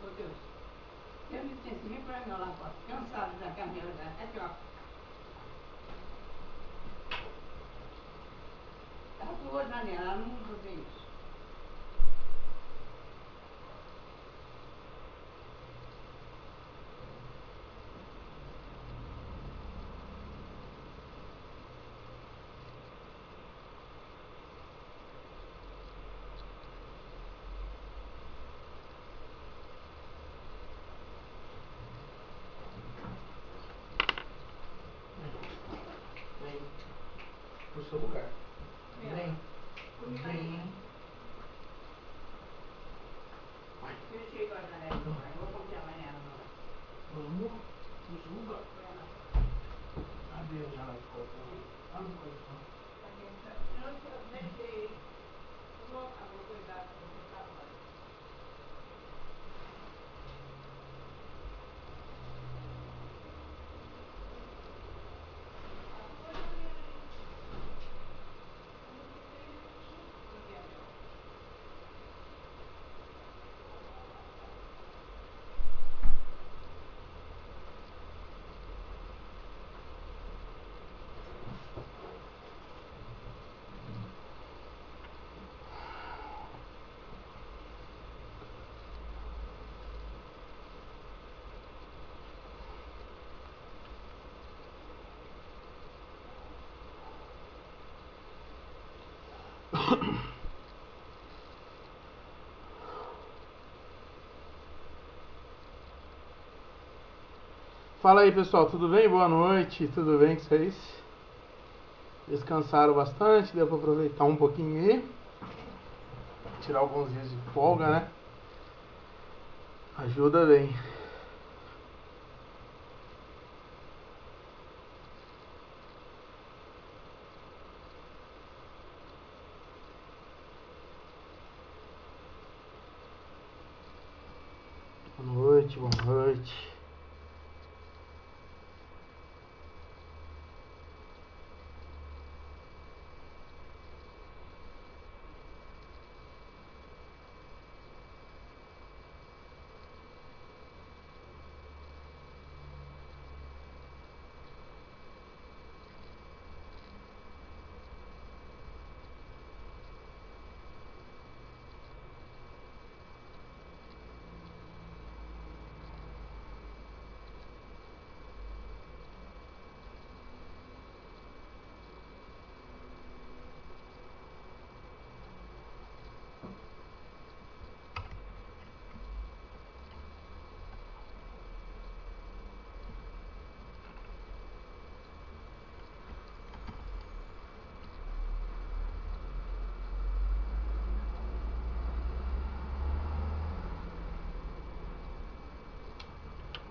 Ô Deus, eu licença, vem pra mim lá fora. Cansado da caminhada. É troca. Tá duas janelas, ela não usa bem isso. Pro seu lugar. Vem. Vem. Vai. Fechei com a janela. Vou confiar mais nela. Vamos pro seu lugar. Adeus, janela de coisa. Vamos coisa. Eu deixei. Eu vou cuidar pra você estar lá. Fala aí, pessoal, tudo bem? Boa noite, tudo bem com vocês? Descansaram bastante, deu pra aproveitar um pouquinho aí, tirar alguns dias de folga, né? Ajuda bem. Boa noite, boa noite.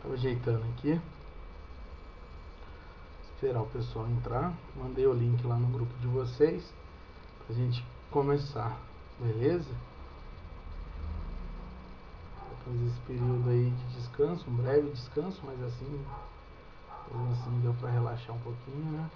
Tô ajeitando aqui. Esperar o pessoal entrar. Mandei o link lá no grupo de vocês pra gente começar, beleza? Depois desse período aí de descanso, um breve descanso, mas assim, mesmo assim deu pra relaxar um pouquinho, né?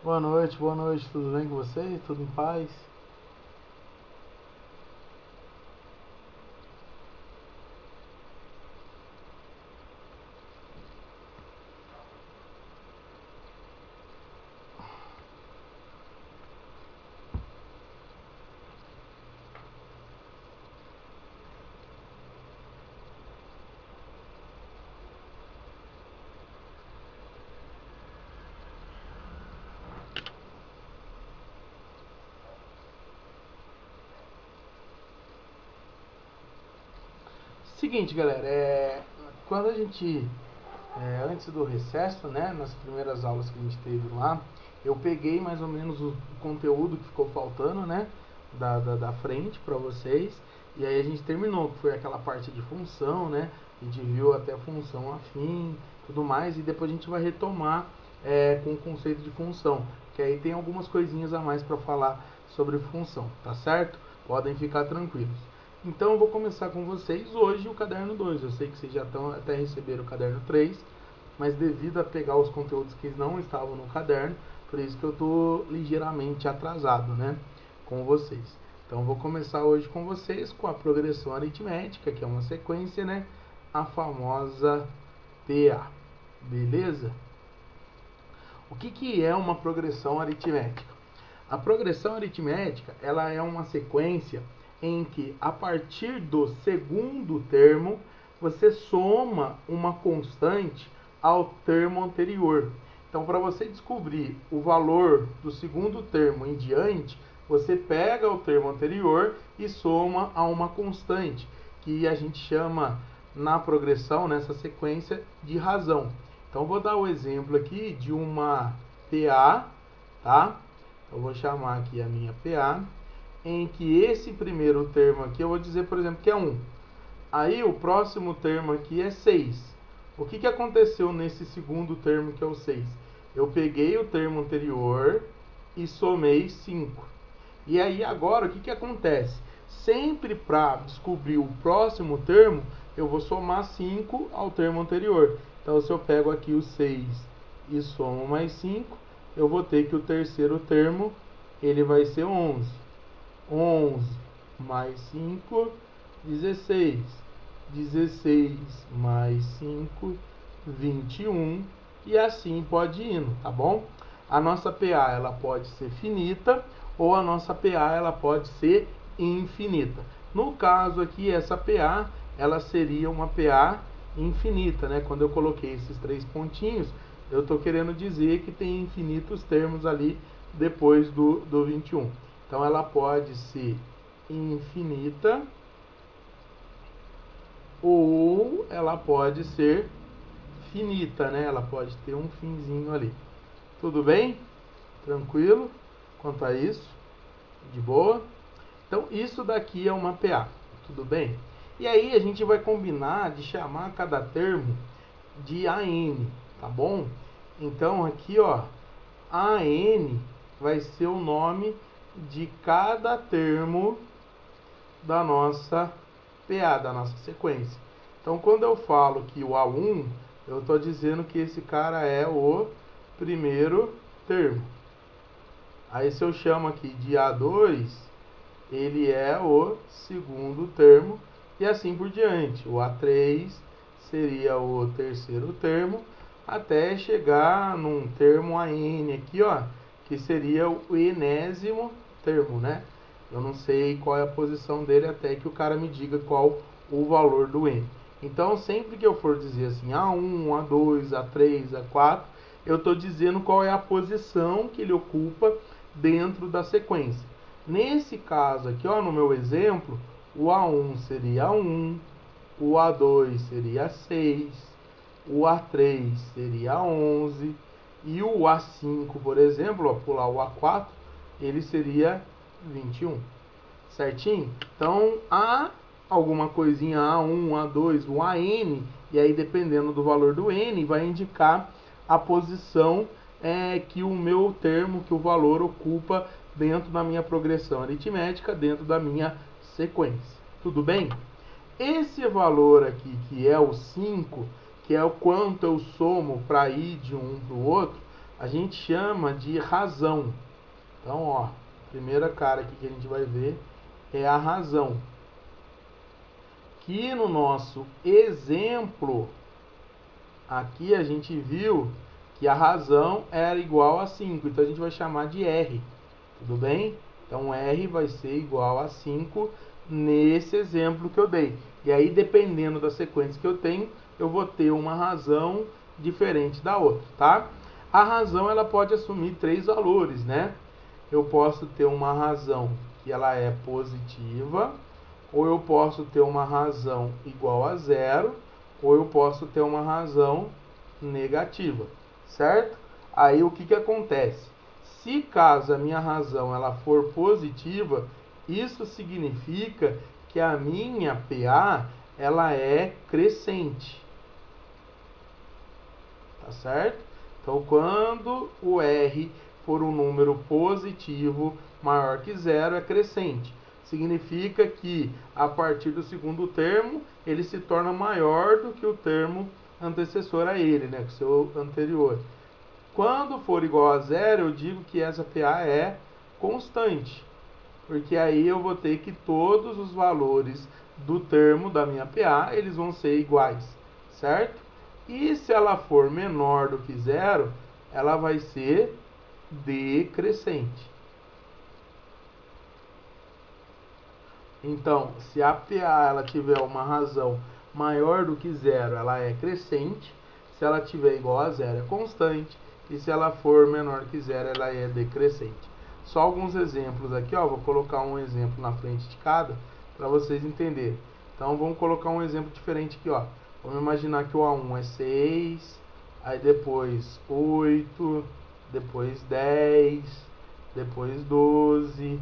Boa noite, tudo bem com vocês? Tudo em paz? Seguinte, galera, quando a gente, antes do recesso, né, nas primeiras aulas que a gente teve lá, eu peguei mais ou menos o conteúdo que ficou faltando, né, da frente para vocês, e aí a gente terminou, que foi aquela parte de função, né, a gente viu até função afim, tudo mais, e depois a gente vai retomar com o conceito de função, que aí tem algumas coisinhas a mais para falar sobre função, tá certo? Podem ficar tranquilos. Então eu vou começar com vocês hoje o caderno 2. Eu sei que vocês já até receberam o caderno 3, mas devido a pegar os conteúdos que não estavam no caderno, por isso que eu estou ligeiramente atrasado, né, com vocês. Então eu vou começar hoje com vocês com a progressão aritmética, que é uma sequência, né, a famosa PA. Beleza? O que é uma progressão aritmética? A progressão aritmética, ela é uma sequência em que, a partir do segundo termo, você soma uma constante ao termo anterior. Então, para você descobrir o valor do segundo termo em diante, você pega o termo anterior e soma a uma constante, que a gente chama na progressão, nessa sequência, de razão. Então, vou dar o exemplo aqui de uma PA, tá? Eu vou chamar aqui a minha PA, em que esse primeiro termo aqui, eu vou dizer, por exemplo, que é 1. Aí, o próximo termo aqui é 6. O que aconteceu nesse segundo termo, que é o 6? Eu peguei o termo anterior e somei 5. E aí, agora, o que acontece? Sempre para descobrir o próximo termo, eu vou somar 5 ao termo anterior. Então, se eu pego aqui o 6 e somo mais 5, eu vou ter que o terceiro termo, ele vai ser 11. 11 mais 5, 16. 16 mais 5, 21. E assim pode ir indo, tá bom? A nossa PA, ela pode ser finita ou a nossa PA, ela pode ser infinita. No caso aqui, essa PA, ela seria uma PA infinita, né? Quando eu coloquei esses 3 pontinhos, eu estou querendo dizer que tem infinitos termos ali depois do 21. Então, ela pode ser infinita ou ela pode ser finita, né? Ela pode ter um finzinho ali. Tudo bem? Tranquilo? Quanto a isso? De boa? Então, isso daqui é uma PA. Tudo bem? E aí, a gente vai combinar de chamar cada termo de AN, tá bom? Então, aqui, ó, AN vai ser o nome de cada termo da nossa PA, da nossa sequência. Então, quando eu falo que o A1, eu estou dizendo que esse cara é o primeiro termo. Aí, se eu chamo aqui de A2, ele é o segundo termo, e assim por diante. O A3 seria o terceiro termo, até chegar num termo AN aqui, ó, que seria o enésimo termo, né? Eu não sei qual é a posição dele até que o cara me diga qual o valor do N. Então, sempre que eu for dizer assim, A1, A2, A3, A4, eu estou dizendo qual é a posição que ele ocupa dentro da sequência. Nesse caso aqui, ó, no meu exemplo, o A1 seria 1, o A2 seria 6, o A3 seria 11 e o A5, por exemplo, ó, pular o A4, ele seria 21. Certinho? Então, há alguma coisinha A1, A2, o AN, e aí dependendo do valor do N, vai indicar a posição que o meu termo, que o valor ocupa dentro da minha progressão aritmética, dentro da minha sequência. Tudo bem? Esse valor aqui, que é o 5, que é o quanto eu somo para ir de um para o outro, a gente chama de razão. Então, ó, a primeira cara aqui que a gente vai ver é a razão. Que no nosso exemplo, aqui a gente viu que a razão era igual a 5, então a gente vai chamar de R. Tudo bem? Então, R vai ser igual a 5 nesse exemplo que eu dei. E aí, dependendo da sequência que eu tenho, eu vou ter uma razão diferente da outra, tá? A razão, ela pode assumir 3 valores, né? Eu posso ter uma razão que ela é positiva, ou eu posso ter uma razão igual a zero, ou eu posso ter uma razão negativa, certo? Aí o que que acontece? Se caso a minha razão ela for positiva, isso significa que a minha PA ela é crescente, tá certo? Então, quando o R for um número positivo maior que zero, é crescente. Significa que a partir do segundo termo, ele se torna maior do que o termo antecessor a ele, né? O seu anterior. Quando for igual a zero, eu digo que essa PA é constante. Porque aí eu vou ter que todos os valores do termo da minha PA, eles vão ser iguais, certo? E se ela for menor do que zero, ela vai ser decrescente. Então, se a PA ela tiver uma razão maior do que zero, ela é crescente. Se ela tiver igual a zero, é constante. E se ela for menor que zero, ela é decrescente. Só alguns exemplos aqui, ó. Vou colocar um exemplo na frente de cada para vocês entenderem. Então, vamos colocar um exemplo diferente aqui, ó. Vamos imaginar que o A1 é 6, aí depois 8, depois 10, depois 12,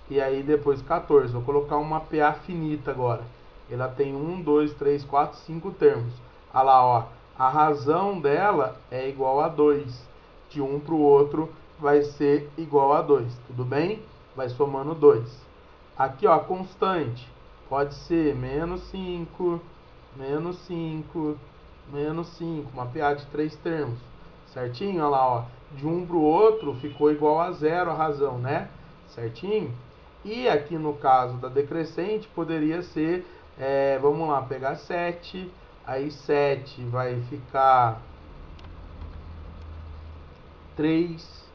e aí depois 14. Vou colocar uma PA finita agora. Ela tem 1, 2, 3, 4, 5 termos. Olha lá, ó. A razão dela é igual a 2. De um para o outro vai ser igual a 2. Tudo bem? Vai somando 2. Aqui, ó, constante. Pode ser menos 5, menos 5, menos 5. Uma PA de 3 termos. Certinho? Olha lá, ó. De um para o outro ficou igual a 0 a razão, né? Certinho? E aqui no caso da decrescente poderia ser, vamos lá, pegar 7. Aí 7 vai ficar 3,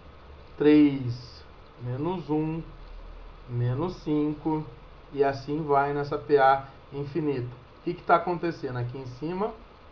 3 menos 1, menos 5, e assim vai nessa PA infinita. O que está acontecendo? Aqui em cima,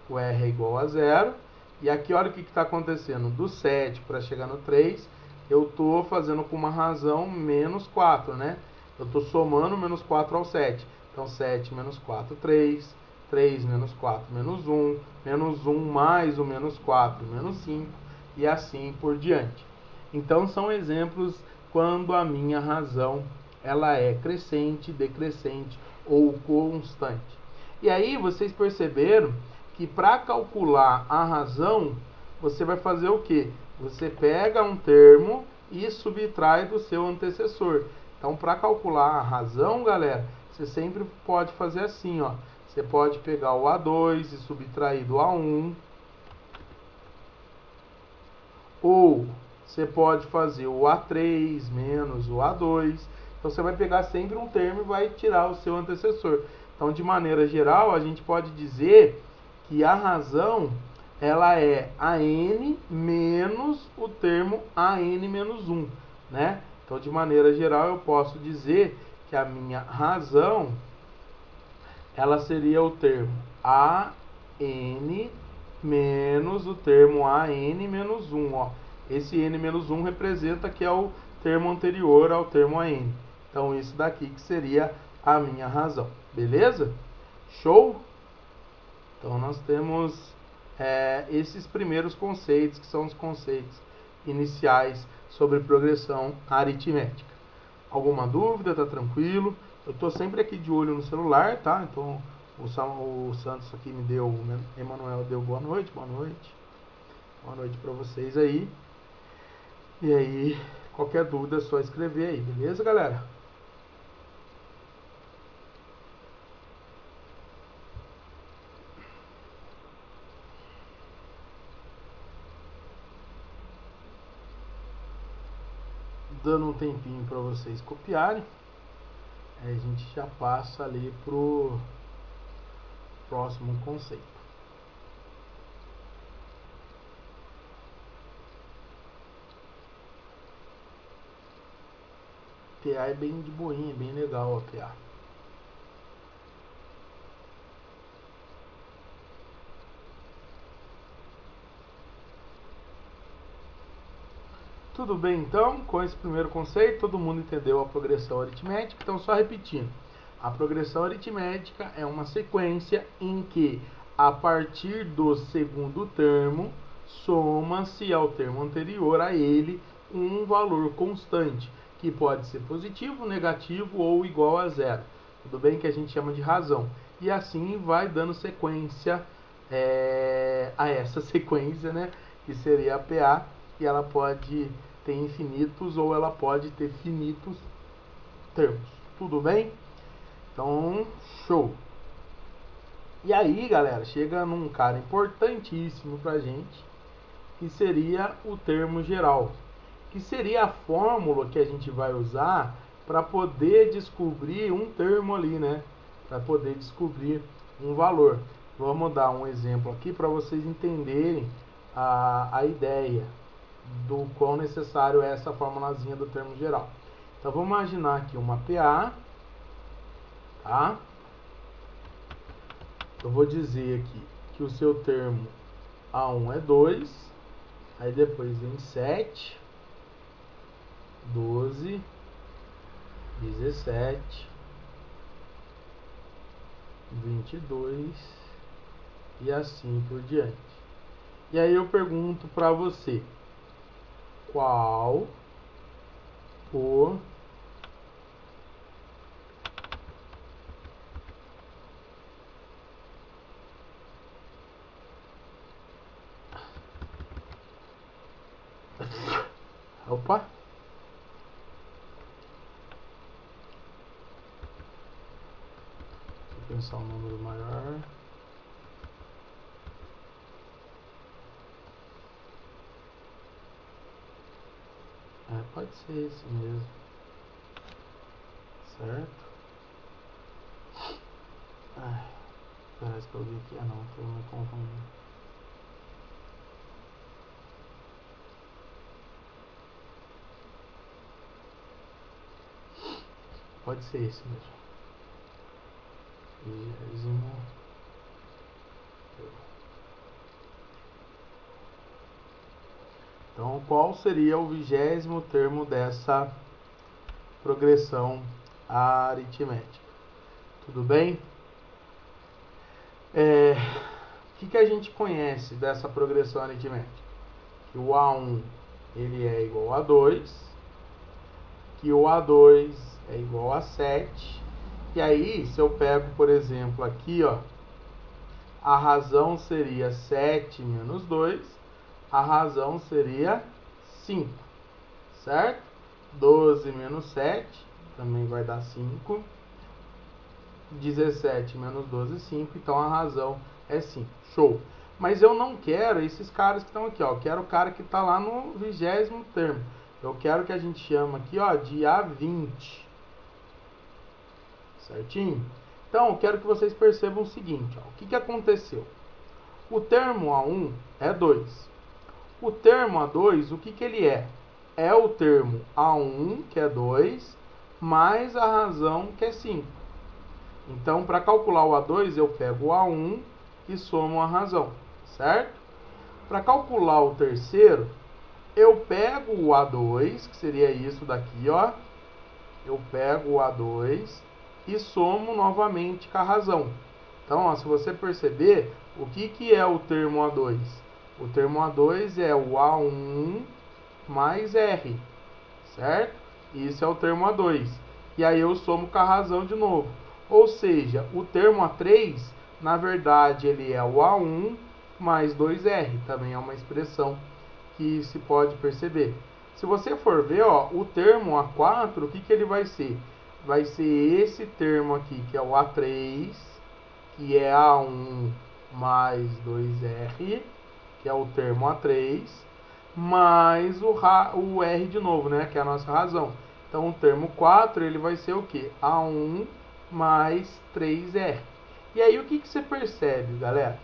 o R é igual a 0, e aqui olha o que está acontecendo. Do 7 para chegar no 3, eu estou fazendo com uma razão menos 4, né? Eu estou somando menos 4 ao 7. Então, 7 menos 4, 3. 3 menos 4, menos 1. Menos 1 mais o menos 4, menos 5. E assim por diante. Então, são exemplos quando a minha razão ela é crescente, decrescente ou constante. E aí, vocês perceberam que para calcular a razão, você vai fazer o quê? Você pega um termo e subtrai do seu antecessor. Então, para calcular a razão, galera, você sempre pode fazer assim, ó. Você pode pegar o A2 e subtrair do A1. Ou você pode fazer o A3 menos o A2. Então, você vai pegar sempre um termo e vai tirar o seu antecessor. Então, de maneira geral, a gente pode dizer que a razão ela é AN menos o termo AN menos 1, né? Então, de maneira geral, eu posso dizer que a minha razão, ela seria o termo AN menos o termo AN menos 1. Ó. Esse N menos 1 representa que é o termo anterior ao termo AN. Então, isso daqui que seria a minha razão. Beleza? Show? Então, nós temos esses primeiros conceitos, que são os conceitos iniciais sobre progressão aritmética. Alguma dúvida? Tá tranquilo? Eu tô sempre aqui de olho no celular, tá? Então, o Santos aqui me deu, Emanuel deu boa noite. Boa noite para vocês aí. E aí, qualquer dúvida é só escrever aí, beleza, galera? Dando um tempinho para vocês copiarem, aí a gente já passa ali pro próximo conceito. PA é bem de boinha, bem legal a PA. Tudo bem, então, com esse primeiro conceito, todo mundo entendeu a progressão aritmética. Então, só repetindo. A progressão aritmética é uma sequência em que, a partir do segundo termo, soma-se ao termo anterior a ele um valor constante, que pode ser positivo, negativo ou igual a zero. Tudo bem que a gente chama de razão. E assim vai dando sequência a essa sequência, né? Que seria a PA, e ela pode ter infinitos ou ela pode ter finitos termos. Tudo bem? Então, show! E aí, galera, chega num cara importantíssimo pra gente, que seria o termo geral, que seria a fórmula que a gente vai usar para poder descobrir um termo ali, né? Para poder descobrir um valor. Vamos dar um exemplo aqui para vocês entenderem a ideia do quão necessário é essa formulazinha do termo geral. Então vamos imaginar aqui uma PA, tá? Eu vou dizer aqui que o seu termo A1 é 2, aí depois vem 7, 12, 17, 22 e assim por diante. E aí eu pergunto para você, qual o opa, deixa eu pensar um número maior. Pode ser esse mesmo, certo? Parece que eu vi aqui, não, estou me confundindo. Pode ser esse mesmo. 20º. Então, qual seria o 20º termo dessa progressão aritmética? Tudo bem? O que a gente conhece dessa progressão aritmética? Que o A1 ele é igual a 2, que o A2 é igual a 7. E aí, se eu pego, por exemplo, aqui, ó, a razão seria 7 menos 2, a razão seria 5, certo? 12 menos 7 também vai dar 5. 17 menos 12, 5. Então a razão é 5. Show! Mas eu não quero esses caras que estão aqui, ó. Eu quero o cara que está lá no 20º termo. Eu quero que a gente chama aqui, ó, de A20. Certinho? Então, eu quero que vocês percebam o seguinte, ó. O que aconteceu? O termo A1 é 2. O termo A2, o que ele é? É o termo A1, que é 2, mais a razão, que é 5. Então, para calcular o A2, eu pego o A1 e somo a razão, certo? Para calcular o terceiro, eu pego o A2, que seria isso daqui, ó. Eu pego o A2 e somo novamente com a razão. Então, ó, se você perceber, o que é o termo A2? O termo A2 é o A1 mais R, certo? Isso é o termo A2. E aí eu somo com a razão de novo. Ou seja, o termo A3, na verdade, ele é o A1 mais 2R. Também é uma expressão que se pode perceber. Se você for ver, ó, o termo A4, o que ele vai ser? Vai ser esse termo aqui, que é o A3, que é A1 mais 2R, que é o termo A3, mais o R de novo, né, que é a nossa razão. Então, o termo 4, ele vai ser o quê? A1 mais 3R. E aí, o que você percebe, galera?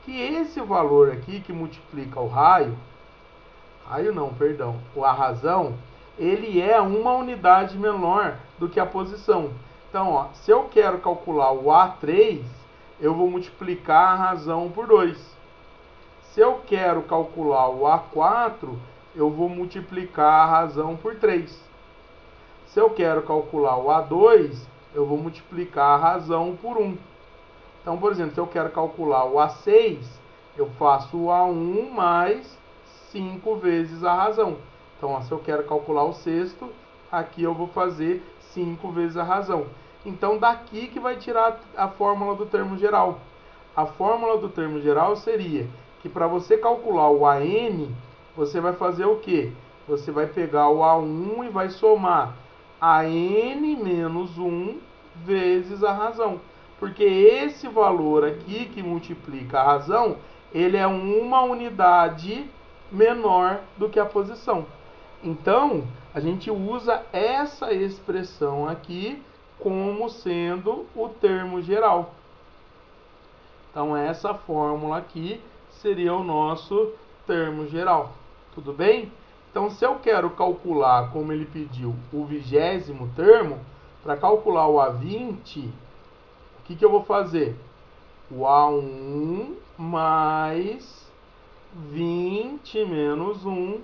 Que esse valor aqui, que multiplica o a razão, ele é uma unidade menor do que a posição. Então, ó, se eu quero calcular o A3, eu vou multiplicar a razão por 2. Se eu quero calcular o A4, eu vou multiplicar a razão por 3. Se eu quero calcular o A2, eu vou multiplicar a razão por 1. Então, por exemplo, se eu quero calcular o A6, eu faço o A1 mais 5 vezes a razão. Então, se eu quero calcular o sexto, aqui eu vou fazer 5 vezes a razão. Então, daqui que vai tirar a fórmula do termo geral. A fórmula do termo geral seria que para você calcular o AN, você vai fazer o quê? Você vai pegar o A1 e vai somar AN menos 1 vezes a razão. Porque esse valor aqui que multiplica a razão, ele é uma unidade menor do que a posição. Então, a gente usa essa expressão aqui como sendo o termo geral. Então, essa fórmula aqui seria o nosso termo geral. Tudo bem? Então, se eu quero calcular, como ele pediu, o 20º termo, para calcular o A20, o que eu vou fazer? O A1 mais 20 menos 1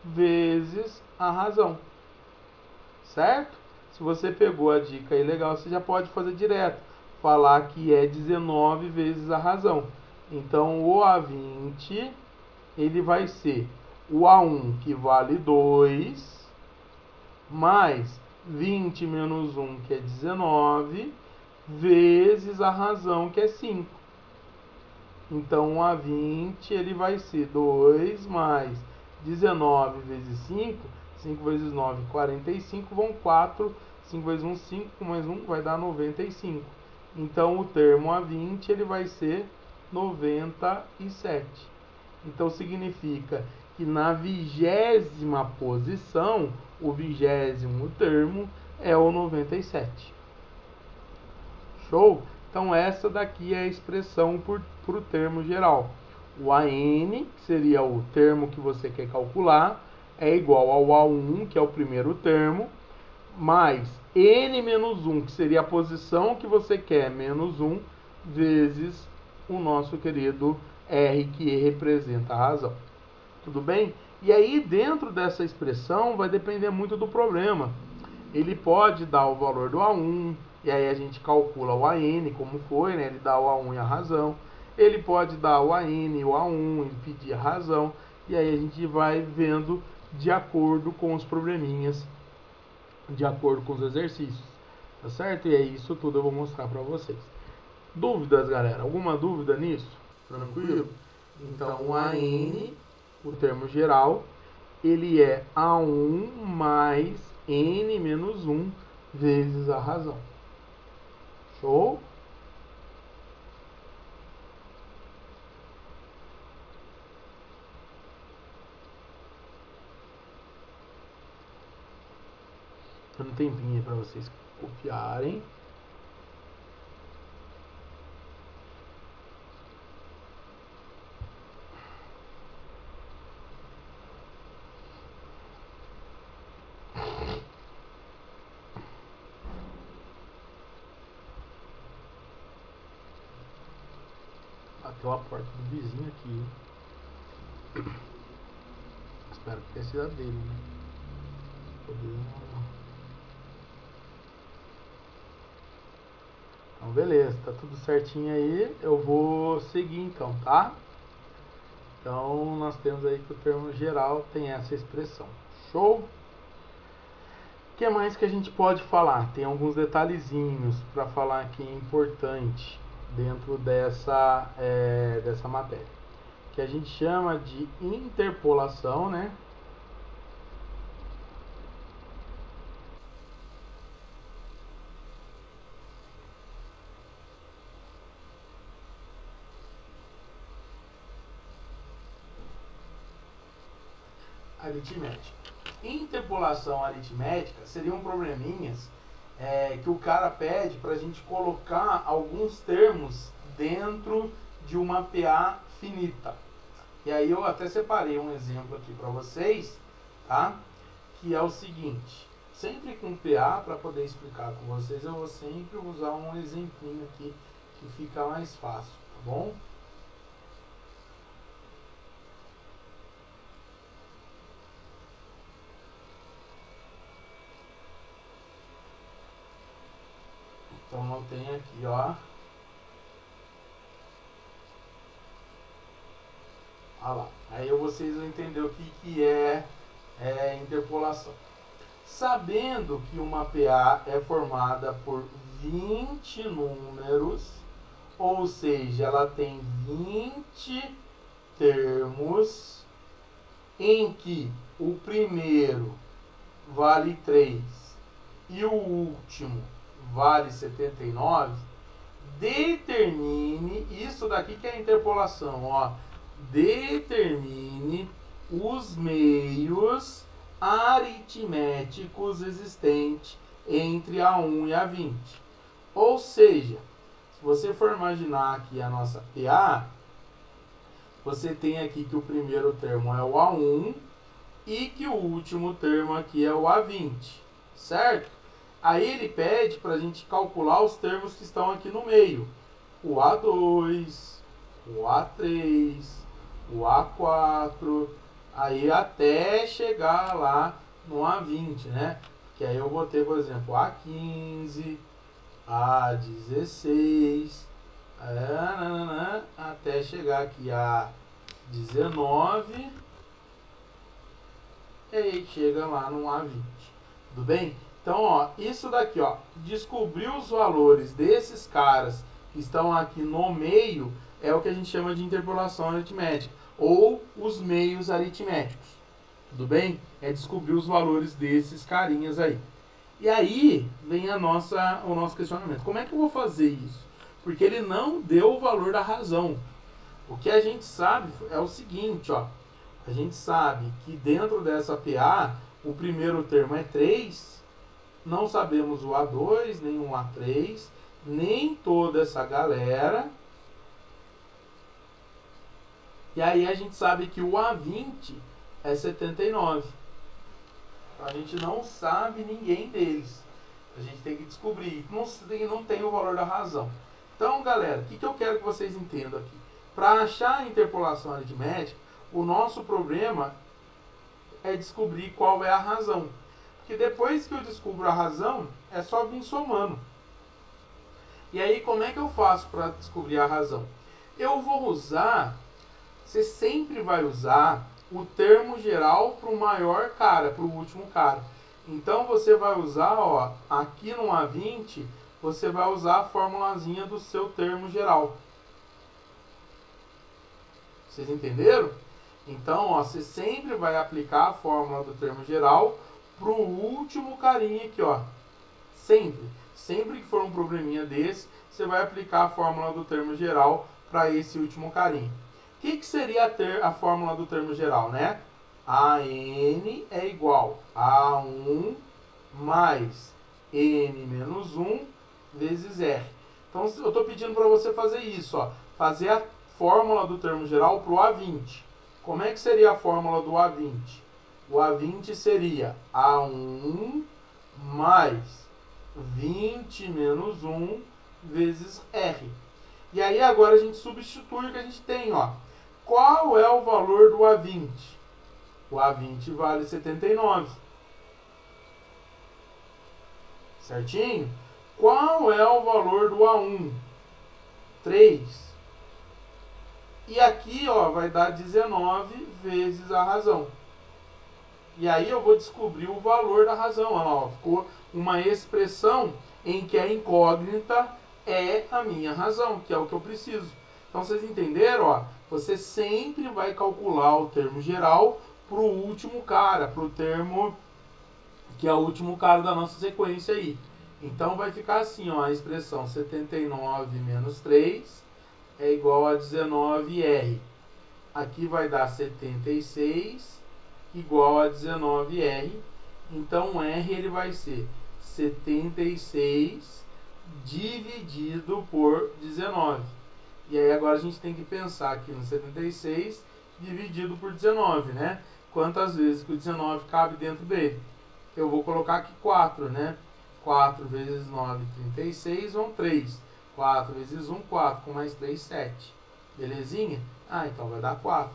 vezes a razão. Certo? Se você pegou a dica aí legal, você já pode fazer direto. Falar que é 19 vezes a razão. Então, o A20, ele vai ser o A1, que vale 2, mais 20 menos 1, que é 19, vezes a razão, que é 5. Então, o A20, ele vai ser 2 mais 19 vezes 5. 5 vezes 9, 45, vão 4. 5 vezes 1, 5, mais 1, vai dar 95. Então, o termo A20, ele vai ser 97. Então, significa que na 20ª posição, o 20º termo é o 97. Show? Então, essa daqui é a expressão para o termo geral. O AN, que seria o termo que você quer calcular, é igual ao A1, que é o primeiro termo, mais N menos 1, que seria a posição que você quer, menos 1, vezes o nosso querido R, que representa a razão. Tudo bem? E aí, dentro dessa expressão, vai depender muito do problema. Ele pode dar o valor do A1, e aí a gente calcula o AN, como foi, né? Ele dá o A1 e a razão. Ele pode dar o AN e o A1 e pedir a razão. E aí a gente vai vendo de acordo com os probleminhas, de acordo com os exercícios. Tá certo? E é isso tudo eu vou mostrar para vocês. Dúvidas, galera? Alguma dúvida nisso? Tranquilo? Então, o AN, o termo geral, ele é A1 mais N menos 1 vezes a razão. Show? Dando um tempinho aí para vocês copiarem. Bateu a porta do vizinho aqui. Espero que tenha sido a dele, né? Então, beleza, tá tudo certinho aí. Eu vou seguir então, tá? Então, nós temos aí que o termo geral tem essa expressão. Show? O que mais que a gente pode falar? Tem alguns detalhezinhos para falar aqui importante dentro dessa matéria, que a gente chama de interpolação, né? Aritmética. Interpolação aritmética seriam probleminhas que o cara pede para a gente colocar alguns termos dentro de uma PA finita. E aí eu até separei um exemplo aqui para vocês, tá? Que é o seguinte: sempre com PA, para poder explicar com vocês, eu vou sempre usar um exemplinho aqui que fica mais fácil, tá bom? Olha lá. Aí vocês vão entender o que é interpolação. Sabendo que uma PA é formada por 20 números, ou seja, ela tem 20 termos, em que o primeiro vale 3 e o último vale 79, determine, isso daqui que é a interpolação, ó, determine os meios aritméticos existentes entre a 1 e a 20. Ou seja, se você for imaginar aqui a nossa PA, você tem aqui que o primeiro termo é o A1 e que o último termo aqui é o A20, certo? Aí ele pede para a gente calcular os termos que estão aqui no meio. O A2, o A3, o A4, aí até chegar lá no A20, né? Que aí eu vou ter, por exemplo, A15, A16, até chegar aqui a 19, e aí chega lá no A20. Tudo bem? Então, ó, isso daqui, ó, descobrir os valores desses caras que estão aqui no meio é o que a gente chama de interpolação aritmética, ou os meios aritméticos. Tudo bem? É descobrir os valores desses carinhas aí. E aí vem o nosso questionamento. Como é que eu vou fazer isso? Porque ele não deu o valor da razão. O que a gente sabe é o seguinte, ó. A gente sabe que dentro dessa PA, o primeiro termo é 3, não sabemos o A2, nem o A3, nem toda essa galera. E aí a gente sabe que o A20 é 79. Então a gente não sabe ninguém deles. A gente tem que descobrir. Não tem o valor da razão. Então, galera, o que eu quero que vocês entendam aqui? Para achar a interpolação aritmética, o nosso problema é descobrir qual é a razão. Porque depois que eu descubro a razão, é só vir somando. E aí, como é que eu faço para descobrir a razão? Eu vou usar, você sempre vai usar o termo geral para o maior cara, para o último cara. Então, você vai usar, ó, aqui no A20, você vai usar a formulazinha do seu termo geral. Vocês entenderam? Então, ó, você sempre vai aplicar a fórmula do termo geral pro último carinha aqui, ó. Sempre. Sempre que for um probleminha desse, você vai aplicar a fórmula do termo geral para esse último carinha. O que seria a fórmula do termo geral, né? AN é igual a 1 mais N menos 1 vezes R. Então, eu estou pedindo para você fazer isso, ó. Fazer a fórmula do termo geral para o A20. Como é que seria a fórmula do A20? O A20 seria A1 mais 20 menos 1 vezes R. E aí agora a gente substitui o que a gente tem, ó. Qual é o valor do A20? O A20 vale 79. Certinho? Qual é o valor do A1? 3. E aqui, ó, vai dar 19 vezes a razão. E aí eu vou descobrir o valor da razão. Olha lá, ó, ficou uma expressão em que a incógnita é a minha razão, que é o que eu preciso. Então, vocês entenderam? Ó, você sempre vai calcular o termo geral para o último cara, para o termo que é o último cara da nossa sequência aí. Então, vai ficar assim, ó, a expressão 79 menos 3 é igual a 19R. Aqui vai dar 76 igual a 19R. Então, R ele vai ser 76 dividido por 19. E aí agora a gente tem que pensar aqui no 76 dividido por 19, né? Quantas vezes que o 19 cabe dentro dele? Eu vou colocar aqui 4, né? 4 vezes 9, 36, vão 3. 4 vezes 1, 4. Com mais 3, 7. Belezinha? Ah, então vai dar 4.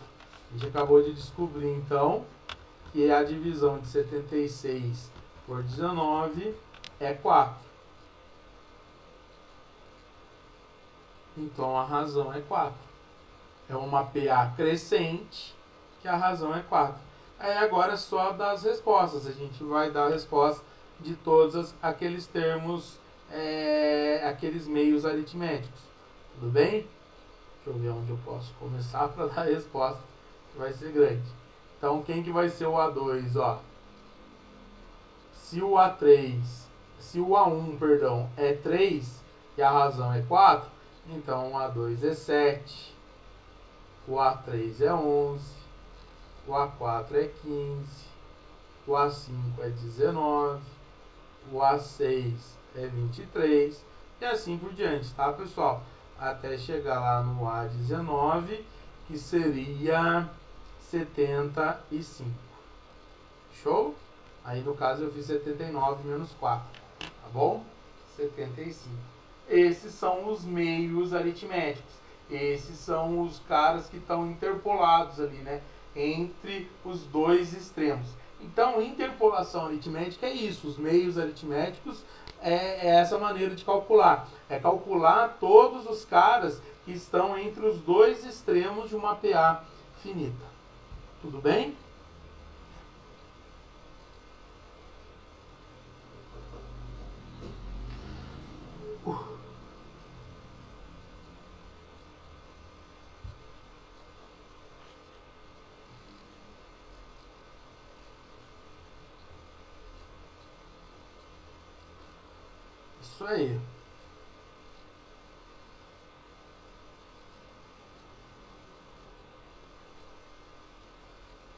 A gente acabou de descobrir, então, que a divisão de 76 por 19 é 4. Então, a razão é 4. é uma PA crescente, que a razão é 4. Aí agora é só dar as respostas. A gente vai dar a resposta de todos aqueles termos, aqueles meios aritméticos. Tudo bem? Deixa eu ver onde eu posso começar para dar a resposta, que vai ser grande. Então, quem que vai ser o A2? Ó? Se o A1, perdão, é 3 e a razão é 4, então o A2 é 7, o A3 é 11, o A4 é 15, o A5 é 19, o A6 é 23 e assim por diante, tá, pessoal? Até chegar lá no A19, que seria 75. Show? Aí no caso eu fiz 79 menos 4, tá bom? 75. Esses são os meios aritméticos. Esses são os caras que estão interpolados ali, né? Entre os dois extremos. Então, interpolação aritmética é isso. Os meios aritméticos é essa maneira de calcular. É calcular todos os caras que estão entre os dois extremos de uma PA finita. Tudo bem? Isso aí.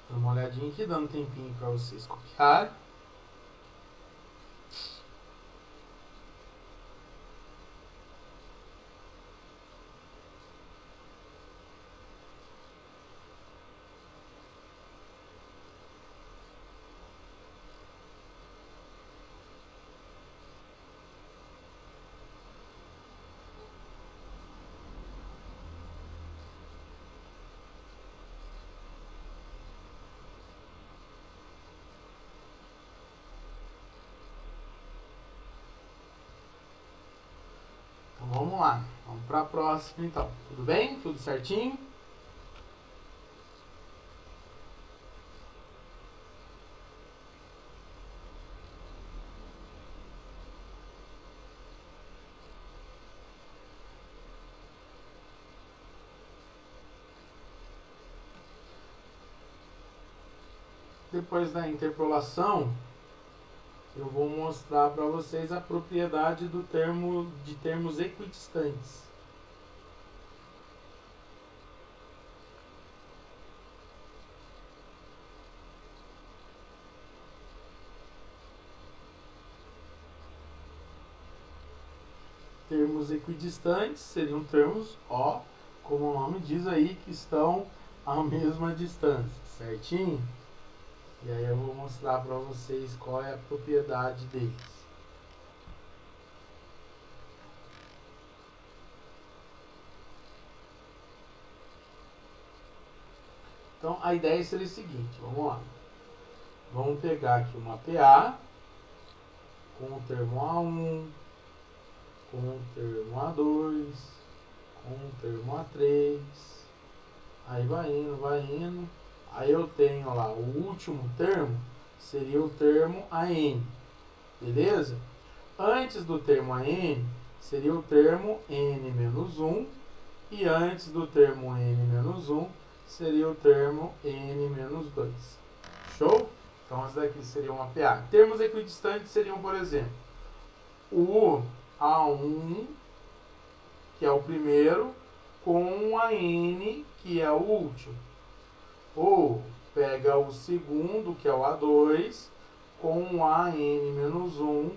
Dá uma olhadinha aqui, dando um tempinho para vocês copiarem. Vamos lá, vamos para a próxima então. Tudo bem? Tudo certinho? Depois da interpolação, eu vou mostrar para vocês a propriedade do termo de termos equidistantes. Termos equidistantes seriam termos, ó, como o nome diz aí, que estão à mesma distância, certinho? E aí eu vou mostrar para vocês qual é a propriedade deles. Então a ideia seria o seguinte, vamos lá. Vamos pegar aqui uma PA com o termo A1, com o termo A2, com o termo A3. Aí vai indo, vai indo. Aí eu tenho lá o último termo, seria o termo AN, beleza? Antes do termo AN, seria o termo N-1, e antes do termo N-1, seria o termo N-2. Show? Então, essa daqui seria uma PA. Termos equidistantes seriam, por exemplo, o A1, que é o primeiro, com o AN, que é o último. Ou pega o segundo, que é o A2, com o AN-1,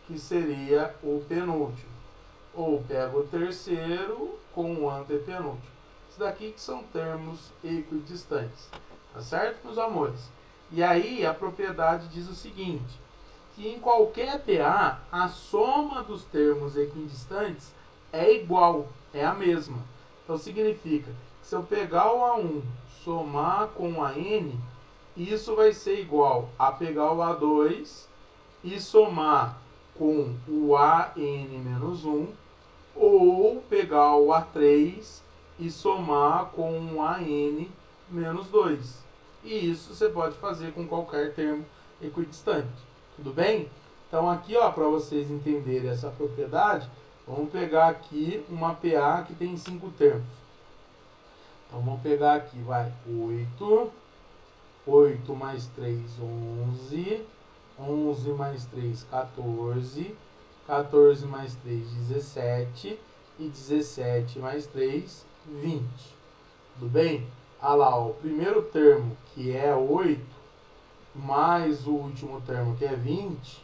que seria o penúltimo. Ou pega o terceiro com o antepenúltimo. Isso daqui que são termos equidistantes. Tá certo, meus amores? E aí a propriedade diz o seguinte, que em qualquer PA, a soma dos termos equidistantes é igual, é a mesma. Então significa que se eu pegar o A1, somar com o AN, isso vai ser igual a pegar o A2 e somar com o AN-1, ou pegar o A3 e somar com um AN menos 2. E isso você pode fazer com qualquer termo equidistante. Tudo bem? Então aqui, ó, para vocês entenderem essa propriedade, vamos pegar aqui uma PA que tem 5 termos. Então vamos pegar aqui, vai, 8, 8 mais 3, 11, 11 mais 3, 14, 14 mais 3, 17, e 17 mais 3, 20. Tudo bem? Olha lá, ó, o primeiro termo, que é 8, mais o último termo, que é 20,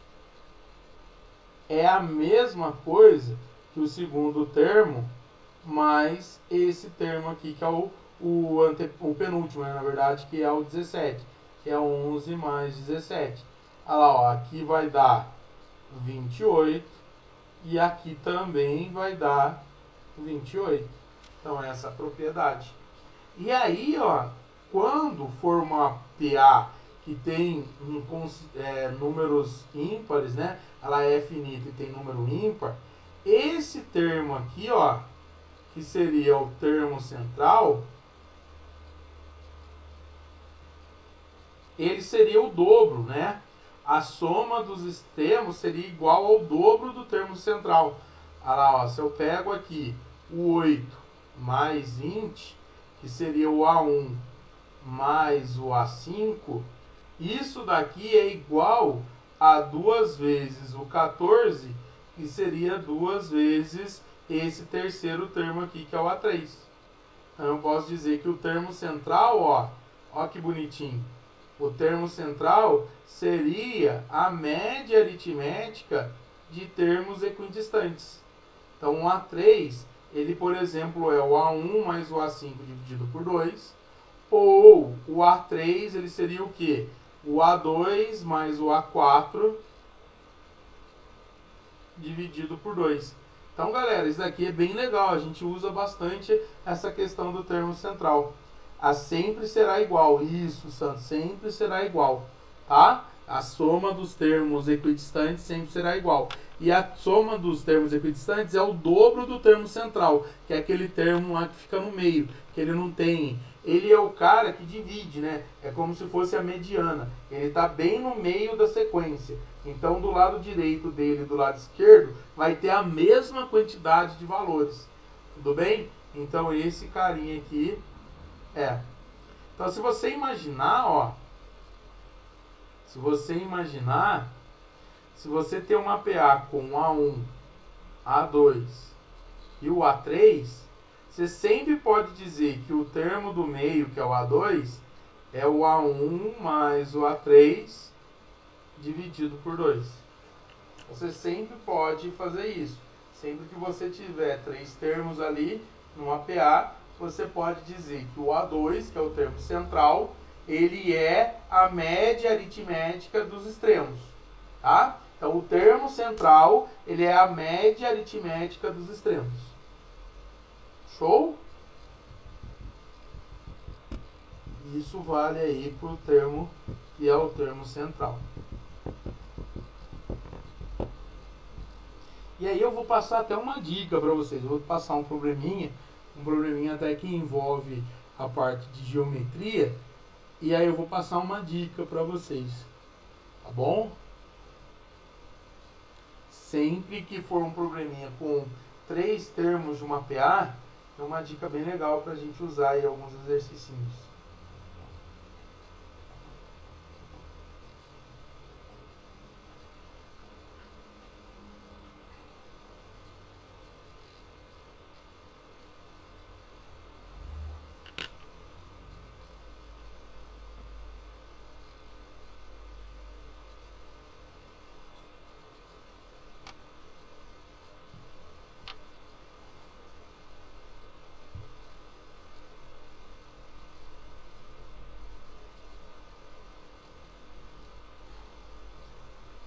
é a mesma coisa que o segundo termo, mais esse termo aqui, que é o penúltimo, né, na verdade, que é o 17, que é 11 mais 17. Olha lá, ó, aqui vai dar 28 e aqui também vai dar 28. Então, essa é a propriedade. E aí, ó, quando for uma PA que tem números ímpares, né? Ela é finita e tem número ímpar. Esse termo aqui, ó, que seria o termo central, ele seria o dobro, né? A soma dos extremos seria igual ao dobro do termo central. Olha lá, ó, se eu pego aqui o 8 mais 20, que seria o A1 mais o A5, isso daqui é igual a 2 vezes o 14, que seria 2 vezes esse terceiro termo aqui, que é o A3. Então eu posso dizer que o termo central, ó que bonitinho, o termo central seria a média aritmética de termos equidistantes. Então o A3, ele, por exemplo, é o A1 mais o A5 dividido por 2, ou o A3, ele seria o quê? O A2 mais o A4 dividido por 2. Então, galera, isso daqui é bem legal. A gente usa bastante essa questão do termo central. A sempre será igual. Isso, Santos, sempre será igual. Tá? A soma dos termos equidistantes sempre será igual. E a soma dos termos equidistantes é o dobro do termo central, que é aquele termo lá que fica no meio, que ele não tem... Ele é o cara que divide, né? É como se fosse a mediana. Ele está bem no meio da sequência. Então, do lado direito dele e do lado esquerdo, vai ter a mesma quantidade de valores. Tudo bem? Então, esse carinha aqui é. Então, se você imaginar, ó. Se você imaginar, se você tem uma PA com o A1, A2 e o A3, você sempre pode dizer que o termo do meio, que é o A2, é o A1 mais o A3 dividido por 2. Você sempre pode fazer isso. Sempre que você tiver 3 termos ali numa PA, você pode dizer que o A2, que é o termo central, ele é a média aritmética dos extremos. Tá? Então, o termo central, ele é a média aritmética dos extremos. Show? Isso vale aí para o termo que é o termo central. E aí eu vou passar até uma dica para vocês. Eu vou passar um probleminha até que envolve a parte de geometria. E aí eu vou passar uma dica para vocês. Tá bom? Sempre que for um probleminha com 3 termos de uma PA, é uma dica bem legal para a gente usar em alguns exercícios.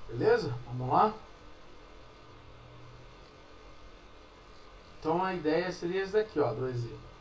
Beleza? Vamos lá? Então a ideia seria essa daqui, ó, do exemplo.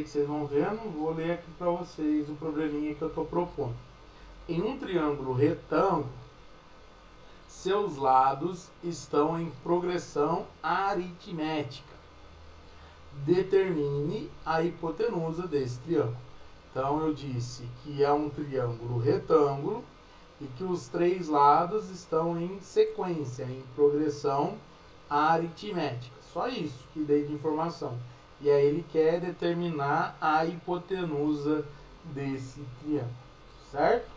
que vocês vão vendo, vou ler aqui para vocês o probleminha que eu estou propondo. Em um triângulo retângulo, seus lados estão em progressão aritmética. Determine a hipotenusa desse triângulo. Então eu disse que é um triângulo retângulo e que os três lados estão em sequência, em progressão aritmética. Só isso que dei de informação. E aí ele quer determinar a hipotenusa desse triângulo, certo?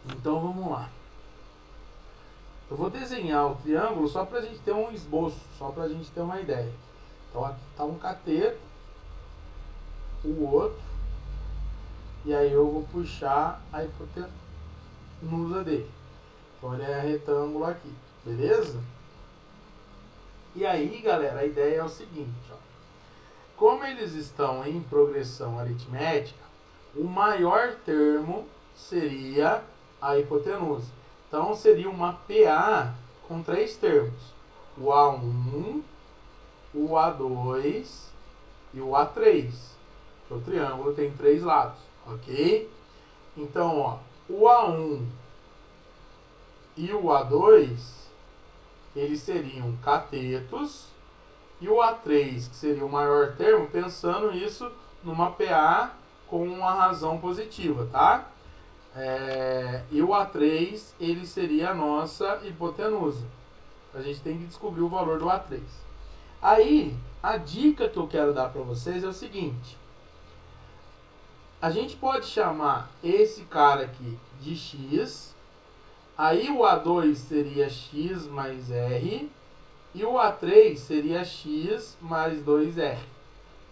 Então vamos lá. Eu vou desenhar o triângulo só para a gente ter um esboço, só para a gente ter uma ideia. Então aqui está um cateto, o outro, e aí eu vou puxar a hipotenusa dele. Então ele é retângulo aqui, beleza? E aí, galera, a ideia é o seguinte, ó. Como eles estão em progressão aritmética, o maior termo seria a hipotenusa. Então seria uma PA com três termos: o A1, o A2 e o A3. O triângulo tem três lados, ok? Então, ó, o A1 e o A2, eles seriam catetos, e o A3, que seria o maior termo, pensando isso numa PA com uma razão positiva, tá? E o A3, ele seria a nossa hipotenusa. A gente tem que descobrir o valor do A3. Aí, a dica que eu quero dar para vocês é o seguinte. A gente pode chamar esse cara aqui de X. Aí o A2 seria X mais R. E o A3 seria X mais 2R.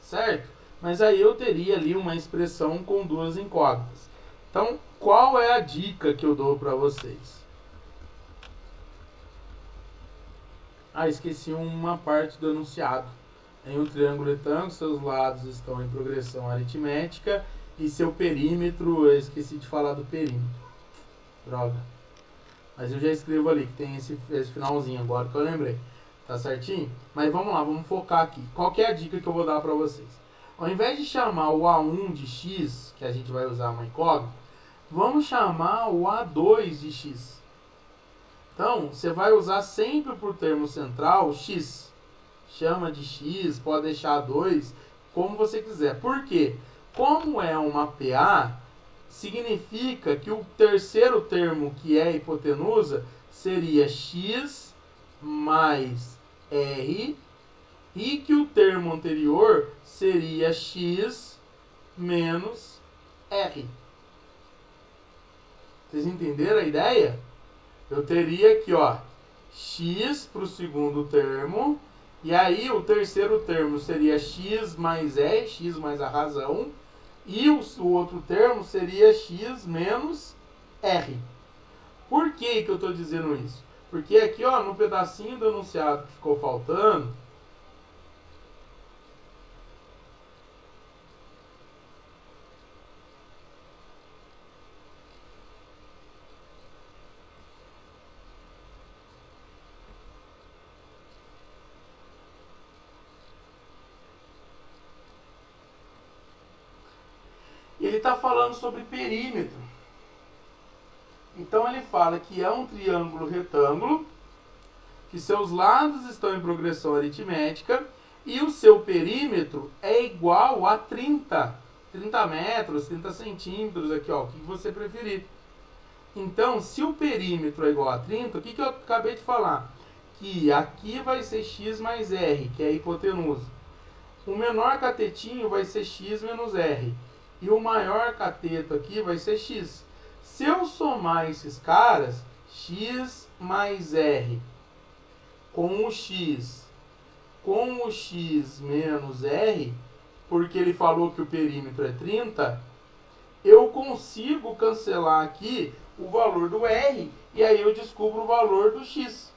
Certo? Mas aí eu teria ali uma expressão com duas incógnitas. Então, qual é a dica que eu dou para vocês? Esqueci uma parte do enunciado. Em um triângulo retângulo, seus lados estão em progressão aritmética e seu perímetro, eu esqueci de falar do perímetro. Droga. Mas eu já escrevo ali, que tem esse finalzinho agora que eu lembrei. Tá certinho? Mas vamos lá, vamos focar aqui. Qual que é a dica que eu vou dar para vocês? Ao invés de chamar o A1 de X, que a gente vai usar uma incógnita, vamos chamar o A2 de X. Então, você vai usar sempre por termo central X. Chama de X, pode deixar A2, como você quiser. Por quê? Como é uma PA, significa que o terceiro termo, que é a hipotenusa, seria X mais R, e que o termo anterior seria X menos R. Vocês entenderam a ideia? Eu teria aqui, ó, X para o segundo termo, e aí o terceiro termo seria X mais R, X mais a razão, e o outro termo seria X menos R. Por que que eu estou dizendo isso? Porque aqui, ó, no pedacinho do enunciado que ficou faltando, ele está falando sobre perímetro. Então ele fala que é um triângulo retângulo, que seus lados estão em progressão aritmética e o seu perímetro é igual a 30 metros, 30 centímetros, aqui, ó, o que você preferir. Então, se o perímetro é igual a 30, o que eu acabei de falar? Que aqui vai ser X mais R, que é a hipotenusa. O menor catetinho vai ser X menos R. E o maior cateto aqui vai ser X. Se eu somar esses caras, X mais R com o X menos R, porque ele falou que o perímetro é 30, eu consigo cancelar aqui o valor do R e aí eu descubro o valor do X.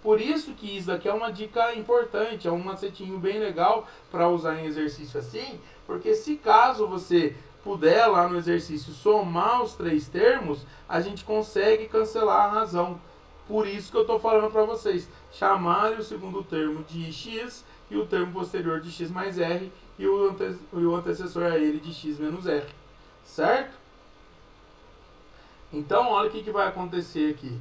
Por isso que isso aqui é uma dica importante, é um macetinho bem legal para usar em exercício assim, porque se caso você puder lá no exercício somar os três termos, a gente consegue cancelar a razão. Por isso que eu estou falando para vocês, chamarem o segundo termo de X e o termo posterior de x mais r e o antecessor a ele de x menos r. Certo? Então, olha o que vai acontecer aqui.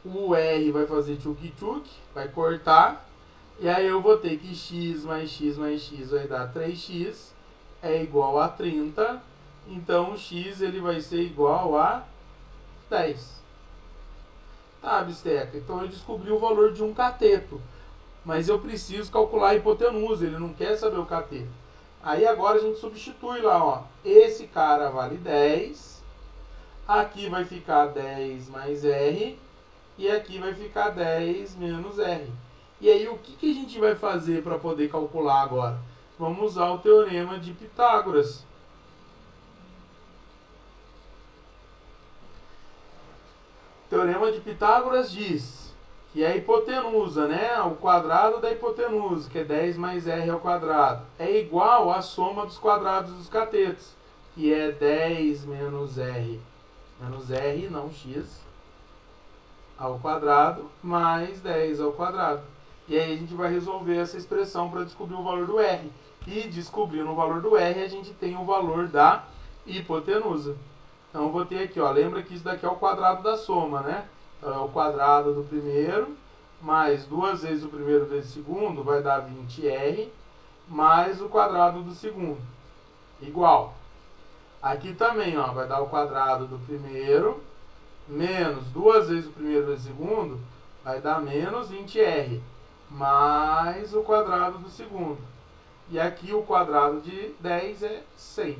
O r vai fazer tchuk-tchuk, vai cortar. E aí eu vou ter que x mais x mais x vai dar 3x, é igual a 30. Então, x ele vai ser igual a 10. Tá, bisteca. Então, eu descobri o valor de um cateto. Mas eu preciso calcular a hipotenusa, ele não quer saber o cateto. Aí agora a gente substitui lá, ó. Esse cara vale 10. Aqui vai ficar 10 mais R. E aqui vai ficar 10 menos R. E aí o que a gente vai fazer para poder calcular agora? Vamos usar o teorema de Pitágoras. O teorema de Pitágoras diz que a hipotenusa, né, o quadrado da hipotenusa, que é 10 mais R ao quadrado, é igual à soma dos quadrados dos catetos, que é 10 menos R não x, ao quadrado, mais 10 ao quadrado. E aí a gente vai resolver essa expressão para descobrir o valor do R. E descobrindo o valor do R, a gente tem o valor da hipotenusa. Então eu vou ter aqui, ó, lembra que isso daqui é o quadrado da soma, né? Então é o quadrado do primeiro, mais 2 vezes o primeiro vezes o segundo, vai dar 20R, mais o quadrado do segundo, igual. Aqui também, ó, vai dar o quadrado do primeiro, menos 2 vezes o primeiro vezes o segundo, vai dar menos 20R, mais o quadrado do segundo. E aqui o quadrado de 10 é 100.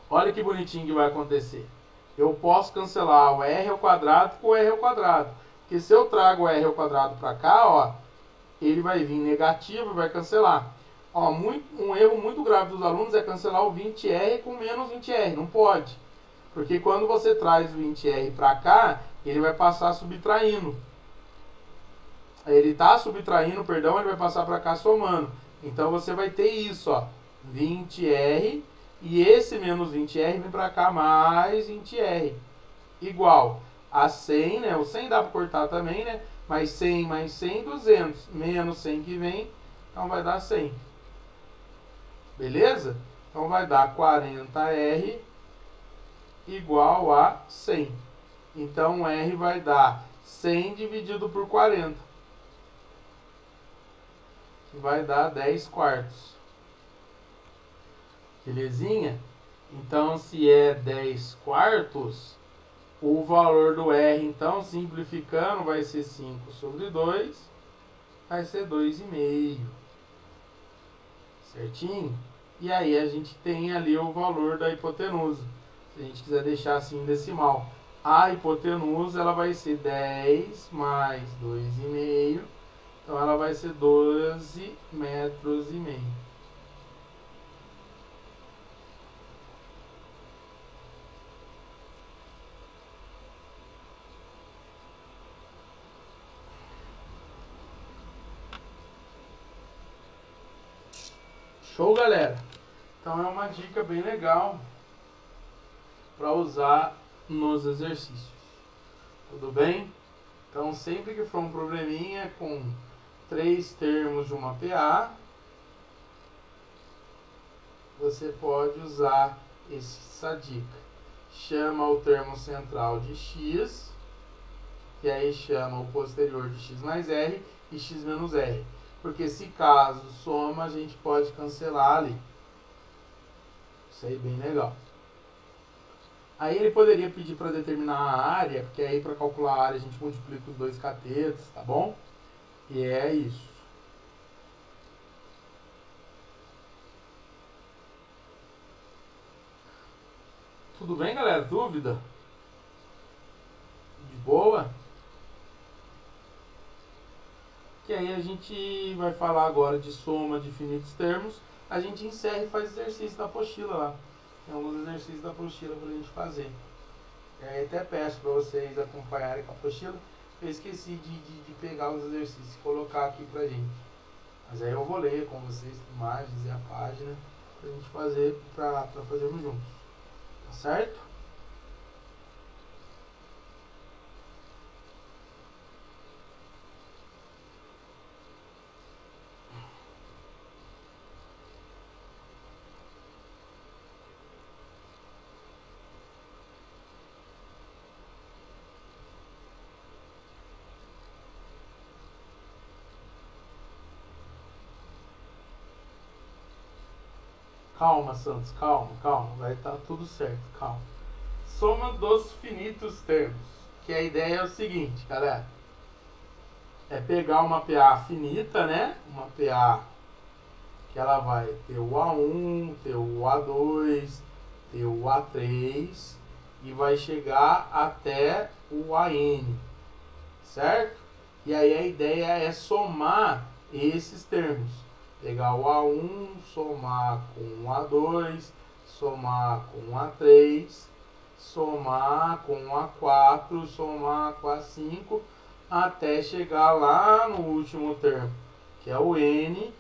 Olha que bonitinho que vai acontecer. Eu posso cancelar o r ao quadrado com o r ao quadrado. Porque se eu trago o r ao quadrado para cá, ó, ele vai vir negativo e vai cancelar. Ó, um erro muito grave dos alunos é cancelar o 20R com menos 20R. Não pode. Porque quando você traz o 20R para cá, ele vai passar subtraindo. Ele está subtraindo, perdão, ele vai passar para cá somando. Então você vai ter isso, ó, 20R, e esse menos 20R vem para cá mais 20R, igual a 100, né? O 100 dá para cortar também, né? Mas 100 mais 100, 200, menos 100 que vem, então vai dar 100. Beleza? Então vai dar 40R igual a 100. Então R vai dar 100 dividido por 40. Que vai dar 10 quartos. Belezinha? Então, se é 10 quartos, o valor do R, então, simplificando, vai ser 5 sobre 2, vai ser 2,5. Certinho? E aí a gente tem ali o valor da hipotenusa. Se a gente quiser deixar assim em decimal. A hipotenusa, ela vai ser 10 mais 2,5. Então, ela vai ser 12 metros e meio. Show, galera? Então é uma dica bem legal para usar nos exercícios. Tudo bem? Então sempre que for um probleminha com 3 termos de uma PA, você pode usar essa dica. Chama o termo central de x, que aí chama o posterior de x mais r e x menos r. Porque se caso soma, a gente pode cancelar ali. Isso aí é bem legal. Aí ele poderia pedir para determinar a área, porque aí para calcular a área a gente multiplica os dois catetos, tá bom? E é isso. Tudo bem, galera? Dúvida? De boa? Que aí a gente vai falar agora de soma de infinitos termos. A gente encerra e faz exercício da apostila lá. Tem alguns exercícios da apostila pra gente fazer. E aí até peço para vocês acompanharem com a apostila. Eu esqueci de pegar os exercícios e colocar aqui pra gente. Mas aí eu vou ler com vocês imagens e a página pra gente fazer, pra fazermos juntos. Tá certo? Calma, Santos, calma, calma. Vai estar tudo certo, calma. Soma dos finitos termos. Que a ideia é o seguinte, galera. É pegar uma PA finita, né? Uma PA que ela vai ter o A1, ter o A2, ter o A3 e vai chegar até o AN, certo? E aí a ideia é somar esses termos. Pegar o A1, somar com o A2, somar com o A3, somar com o A4, somar com o A5, até chegar lá no último termo, que é o N,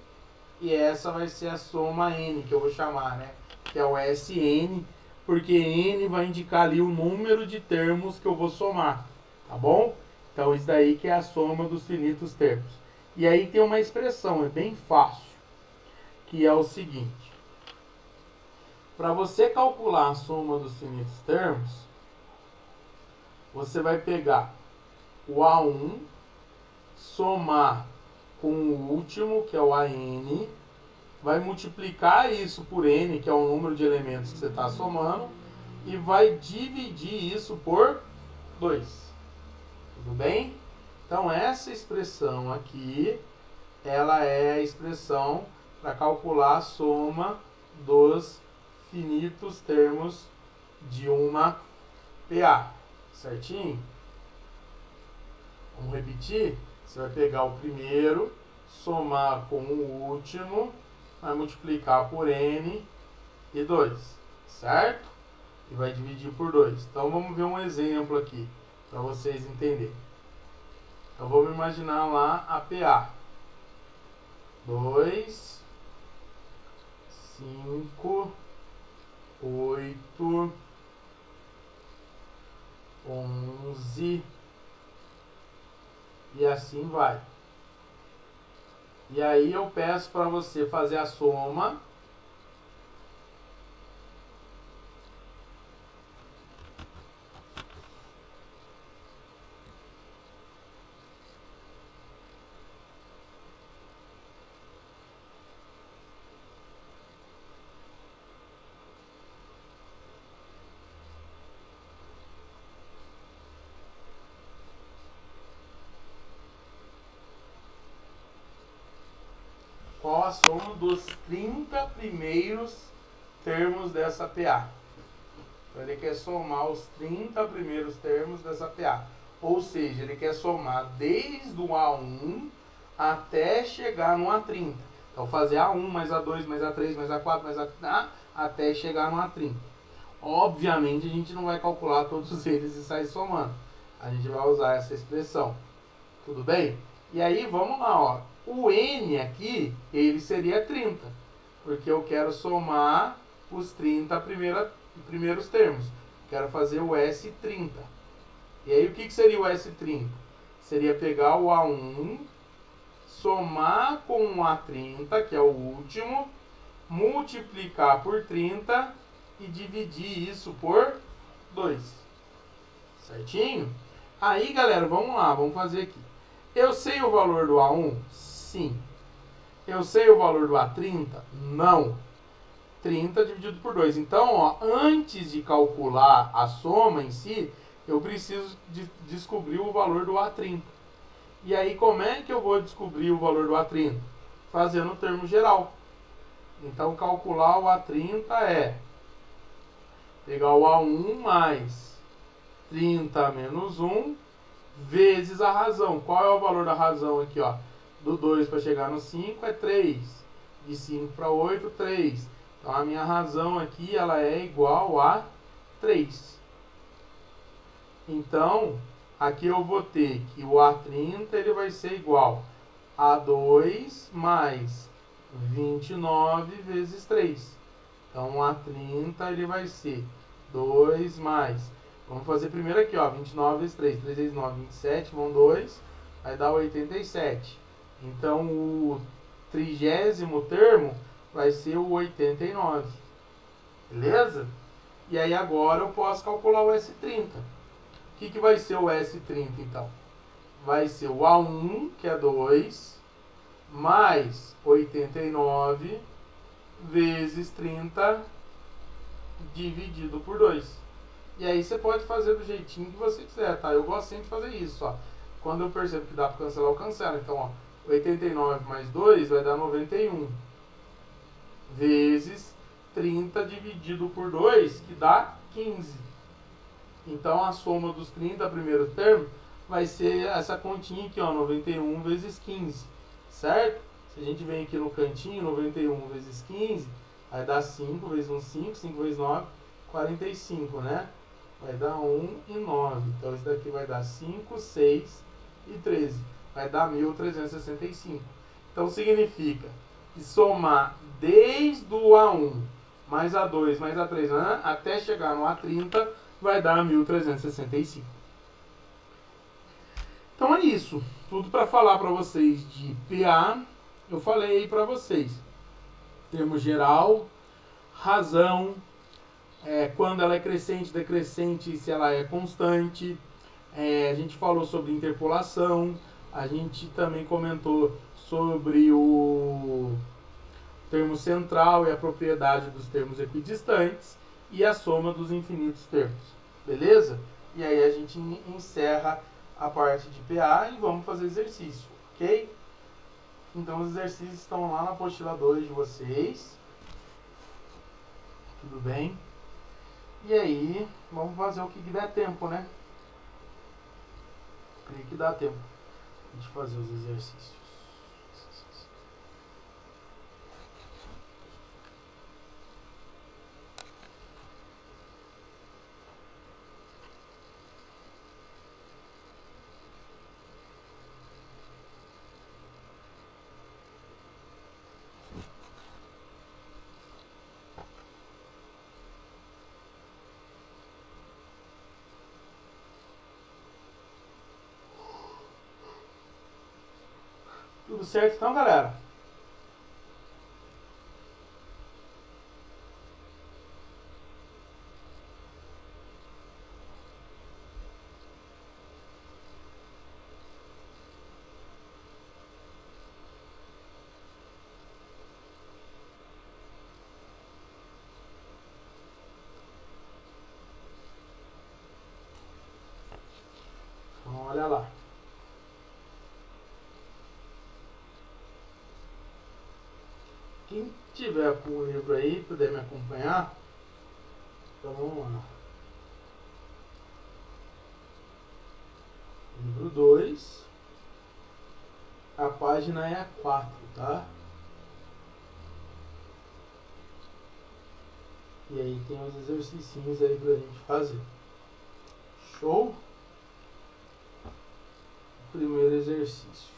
e essa vai ser a soma N, que eu vou chamar, né? Que é o SN, porque N vai indicar ali o número de termos que eu vou somar, tá bom? Então isso daí que é a soma dos finitos termos. E aí tem uma expressão, é bem fácil, que é o seguinte. Para você calcular a soma dos finitos termos, você vai pegar o A1, somar com o último, que é o AN, vai multiplicar isso por N, que é o número de elementos que você está somando, e vai dividir isso por 2. Tudo bem? Então essa expressão aqui, ela é a expressão para calcular a soma dos finitos termos de uma PA. Certinho? Vamos repetir? Você vai pegar o primeiro, somar com o último, vai multiplicar por N e 2, certo? E vai dividir por 2. Então vamos ver um exemplo aqui, para vocês entenderem. Então vamos imaginar lá a PA. 2, 5, 8, 11... e assim vai. E aí eu peço para você fazer a soma. Qual a soma dos 30 primeiros termos dessa PA? Então ele quer somar os 30 primeiros termos dessa PA. Ou seja, ele quer somar desde o A1 até chegar no A30. Então fazer A1 mais A2 mais A3 mais A4 mais A até chegar no A30. Obviamente a gente não vai calcular todos eles e sair somando. A gente vai usar essa expressão. Tudo bem? E aí vamos lá, ó. O N aqui, ele seria 30, porque eu quero somar os 30 primeiros termos. Quero fazer o S30. E aí o que seria o S30? Seria pegar o A1, somar com o A30, que é o último, multiplicar por 30 e dividir isso por 2. Certinho? Aí, galera, vamos lá, vamos fazer aqui. Eu sei o valor do A1? Sim. Eu sei o valor do A30? Não. 30 dividido por 2. Então, ó, antes de calcular a soma em si, eu preciso descobrir o valor do A30. E aí, como é que eu vou descobrir o valor do A30? Fazendo o termo geral. Então, calcular o A30 é pegar o A1 mais 30 menos 1 vezes a razão. Qual é o valor da razão aqui, ó? Do 2 para chegar no 5 é 3. De 5 para 8, 3. Então, a minha razão aqui, ela é igual a 3. Então, aqui eu vou ter que o A30, ele vai ser igual a 2 mais 29 vezes 3. Então, o A30, ele vai ser 2 mais... Vamos fazer primeiro aqui, ó. 29 vezes 3. 3 vezes 9, 27. Vão 2. Vai dar 87. Então, o 30º termo vai ser o 89. Beleza? E aí, agora eu posso calcular o S30. O que vai ser o S30, então? Vai ser o A1, que é 2, mais 89, vezes 30 dividido por 2. E aí você pode fazer do jeitinho que você quiser, tá? Eu gosto sempre de fazer isso, ó. Quando eu percebo que dá para cancelar, eu cancelo. Então, ó, 89 mais 2 vai dar 91. Vezes 30 dividido por 2, que dá 15. Então, a soma dos 30 primeiros termos vai ser essa continha aqui, ó, 91 vezes 15, certo? Se a gente vem aqui no cantinho, 91 vezes 15, vai dar 5 vezes 1, 5, 5 vezes 9, 45, né? Vai dar 1 e 9. Então, isso daqui vai dar 5, 6 e 13. Vai dar 1.365. Então, significa que somar desde o A1 mais A2 mais A3 até chegar no A30 vai dar 1.365. Então é isso. Tudo para falar para vocês de PA. Eu falei aí para vocês. Termo geral, razão, quando ela é crescente, decrescente, se ela é constante. A gente falou sobre interpolação. A gente também comentou sobre o termo central e a propriedade dos termos equidistantes e a soma dos infinitos termos. Beleza? E aí a gente encerra a parte de PA e vamos fazer exercício, ok? Então os exercícios estão lá na apostila 2 de vocês. Tudo bem? E aí, vamos fazer o que der tempo, né? O que dá tempo de fazer os exercícios. Tudo certo então, galera? Então, olha lá. Quem tiver com o livro aí, puder me acompanhar, então vamos lá. Livro 2, a página é a 4, tá? E aí tem os exercícios aí pra gente fazer. Show? Primeiro exercício.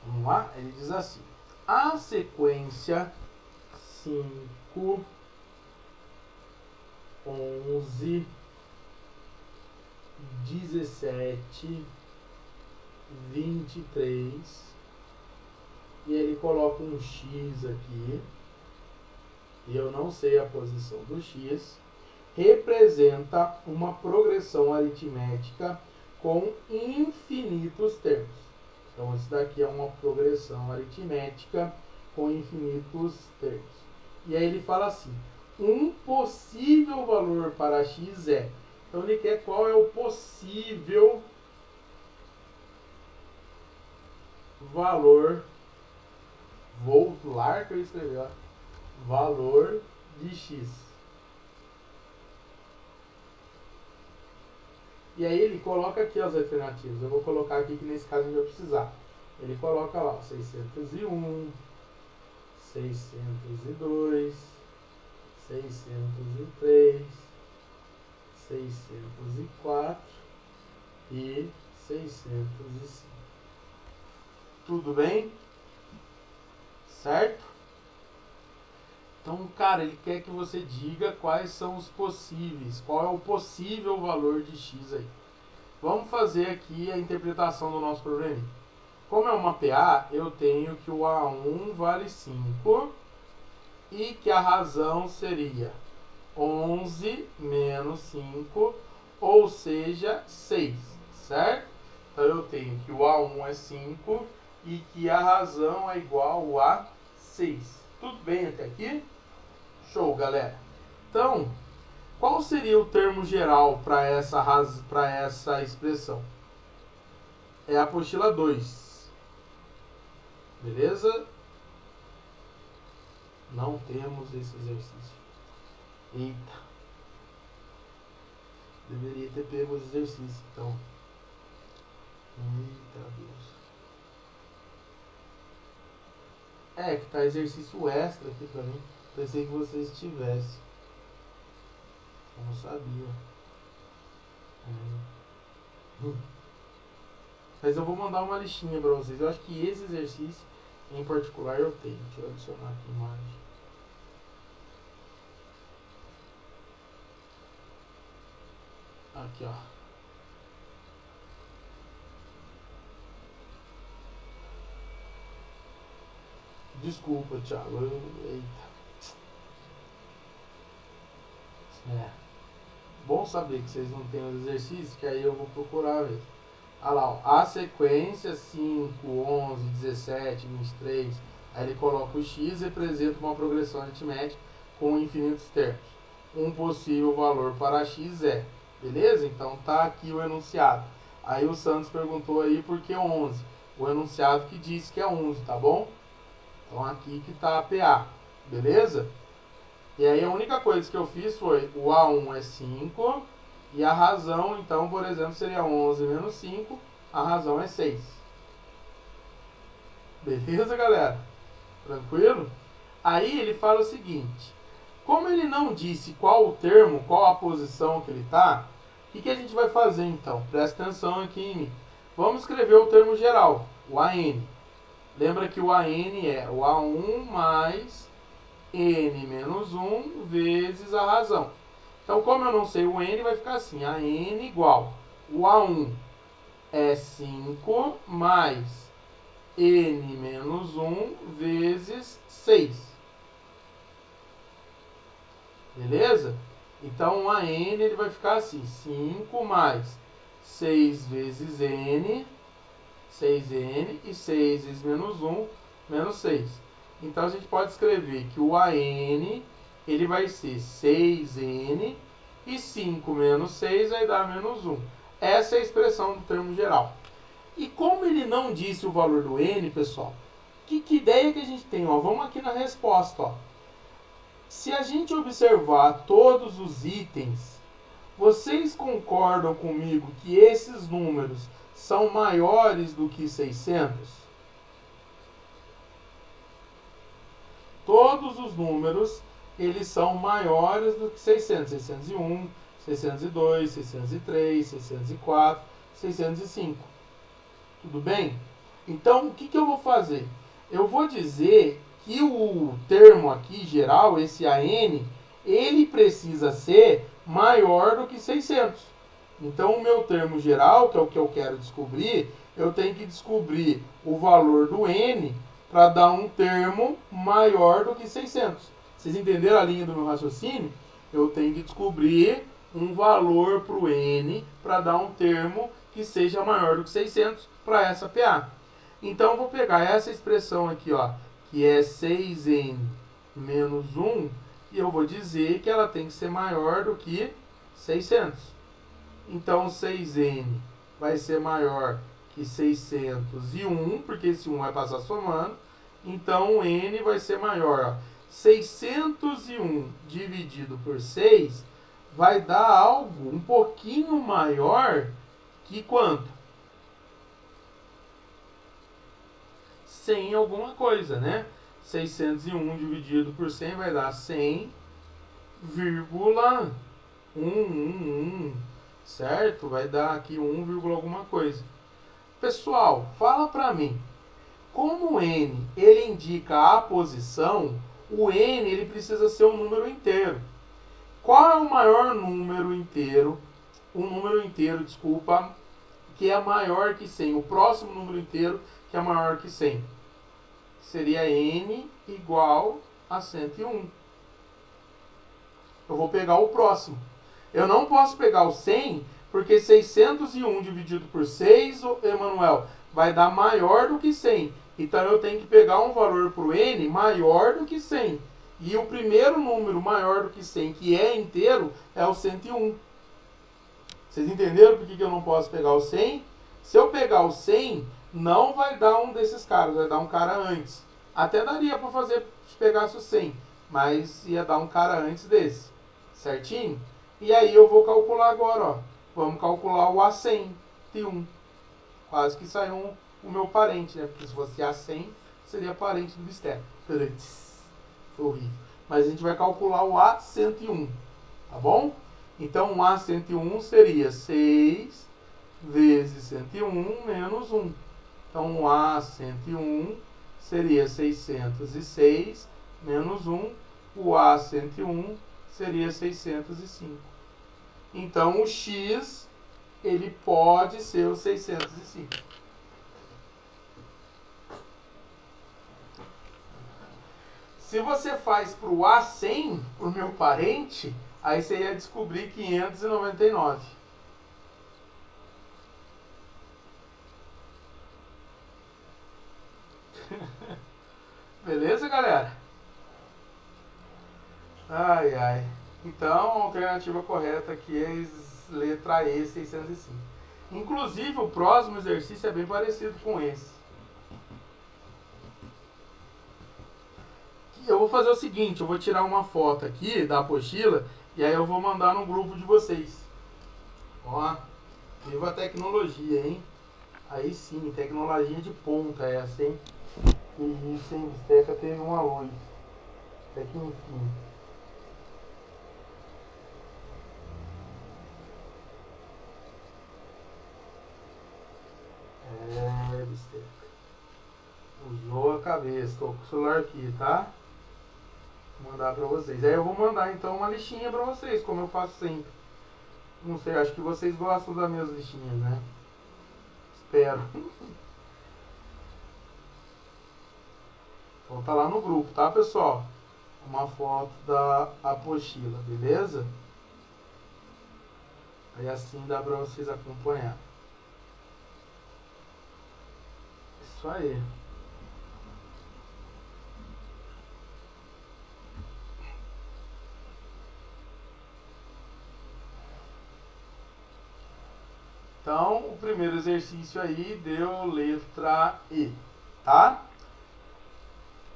Vamos lá? Ele diz assim: a sequência 5, 11, 17, 23, e ele coloca um X aqui, e eu não sei a posição do X, representa uma progressão aritmética com infinitos termos. Então, isso daqui é uma progressão aritmética com infinitos termos. E aí ele fala assim: um possível valor para x é. Então, ele quer qual é o possível valor. Vou lá que eu escrevi, ó. Valor de x. E aí ele coloca aqui as alternativas. Eu vou colocar aqui que nesse caso a gente vai precisar. Ele coloca lá 601, 602, 603, 604 e 605. Tudo bem? Certo? Então, cara, ele quer que você diga quais são os possíveis, qual é o possível valor de x aí. Vamos fazer aqui a interpretação do nosso problema. Como é uma PA, eu tenho que o A1 vale 5 e que a razão seria 11 menos 5, ou seja, 6, certo? Então eu tenho que o A1 é 5 e que a razão é igual a 6. Tudo bem até aqui? Show, galera. Então, qual seria o termo geral para essa expressão? É a apostila 2. Beleza? Não temos esse exercício. Eita. Deveria ter pego os exercícios, então. Eita Deus. É, que tá exercício extra aqui pra mim. Pensei que vocês tivessem. Eu não sabia. Mas eu vou mandar uma listinha pra vocês. Eu acho que esse exercício em particular eu tenho. Deixa eu adicionar aqui a imagem. Aqui, ó. Desculpa, Thiago. Eita. É. Bom saber que vocês não têm os exercícios, que aí eu vou procurar mesmo. Olha lá, ó. A sequência 5, 11, 17, 23. Aí ele coloca o x e representa uma progressão aritmética com infinitos termos. Um possível valor para x é. Beleza? Então tá aqui o enunciado. Aí o Santos perguntou aí por que 11. O enunciado que diz que é 11, tá bom? Então aqui que tá a PA. Beleza? E aí a única coisa que eu fiz foi o A1 é 5 e a razão, então, por exemplo, seria 11 menos 5, a razão é 6. Beleza, galera? Tranquilo? Aí ele fala o seguinte, como ele não disse qual o termo, qual a posição que ele está, o que a gente vai fazer então? Presta atenção aqui em mim. Vamos escrever o termo geral, o AN. Lembra que o AN é o A1 mais N menos 1 vezes a razão. Então, como eu não sei o N, vai ficar assim, AN igual, o A1 é 5 mais N menos 1 vezes 6. Beleza? Então, o AN ele vai ficar assim, 5 mais 6 vezes N, 6N, e 6 vezes menos 1, menos 6. Então, a gente pode escrever que o AN ele vai ser 6N, e 5 menos 6 vai dar menos 1. Essa é a expressão do termo geral. E como ele não disse o valor do N, pessoal, que ideia que a gente tem? Ó, vamos aqui na resposta. Ó. Se a gente observar todos os itens, vocês concordam comigo que esses números são maiores do que 600? Todos os números, eles são maiores do que 600. 601, 602, 603, 604, 605. Tudo bem? Então, o que eu vou fazer? Eu vou dizer que o termo aqui, geral, esse AN, ele precisa ser maior do que 600. Então, o meu termo geral, que é o que eu quero descobrir, eu tenho que descobrir o valor do N para dar um termo maior do que 600. Vocês entenderam a linha do meu raciocínio? Eu tenho que descobrir um valor para o N para dar um termo que seja maior do que 600 para essa PA. Então, eu vou pegar essa expressão aqui, ó, que é 6N menos 1, e eu vou dizer que ela tem que ser maior do que 600. Então, 6N vai ser maior que 601, porque esse 1 vai passar somando. Então, o N vai ser maior. Ó. 601 dividido por 6 vai dar algo um pouquinho maior que quanto? 100 alguma coisa, né? 601 dividido por 100 vai dar 100,111, certo? Vai dar aqui 1, alguma coisa. Pessoal, fala pra mim, como o N ele indica a posição, o N ele precisa ser um número inteiro. Qual é o maior número inteiro? Um número inteiro, desculpa, que é maior que 100. O próximo número inteiro que é maior que 100. Seria N igual a 101. Eu vou pegar o próximo. Eu não posso pegar o 100, porque 601 dividido por 6, Emanuel, vai dar maior do que 100. Então eu tenho que pegar um valor para o n maior do que 100. E o primeiro número maior do que 100, que é inteiro, é o 101. Vocês entenderam por que eu não posso pegar o 100? Se eu pegar o 100, não vai dar um desses caras, vai dar um cara antes. Até daria para fazer se pegasse o 100, mas ia dar um cara antes desse. Certinho? E aí eu vou calcular agora, ó. Vamos calcular o A101. Quase que saiu o meu parente, né? Porque se fosse A100, seria parente do bisteco. Foi horrível. Mas a gente vai calcular o A101, tá bom? Então o A101 seria 6 vezes 101 menos 1. Então o A101 seria 606 menos 1. O A101 seria 605. Então o X, ele pode ser o 605. Se você faz para o A100, para o meu parente, aí você ia descobrir 599. Beleza, galera? Ai, ai. Então, a alternativa correta aqui é letra E, 605. Inclusive, o próximo exercício é bem parecido com esse. Eu vou fazer o seguinte, eu vou tirar uma foto aqui da apostila e aí eu vou mandar no grupo de vocês. Ó, viva a tecnologia, hein? Aí sim, tecnologia de ponta essa, hein? Que isso, hein? Bisteca teve uma luz. Até que enfim. É, bisteca. Usou a cabeça. Tô com o celular aqui, tá? Vou mandar pra vocês. Aí eu vou mandar então uma listinha pra vocês, como eu faço sempre. Não sei, acho que vocês gostam das minhas listinhas, né? Espero. Então tá lá no grupo, tá, pessoal? Uma foto da apostila, beleza? Aí assim dá pra vocês acompanhar. Isso aí. Então, o primeiro exercício aí deu letra E, tá?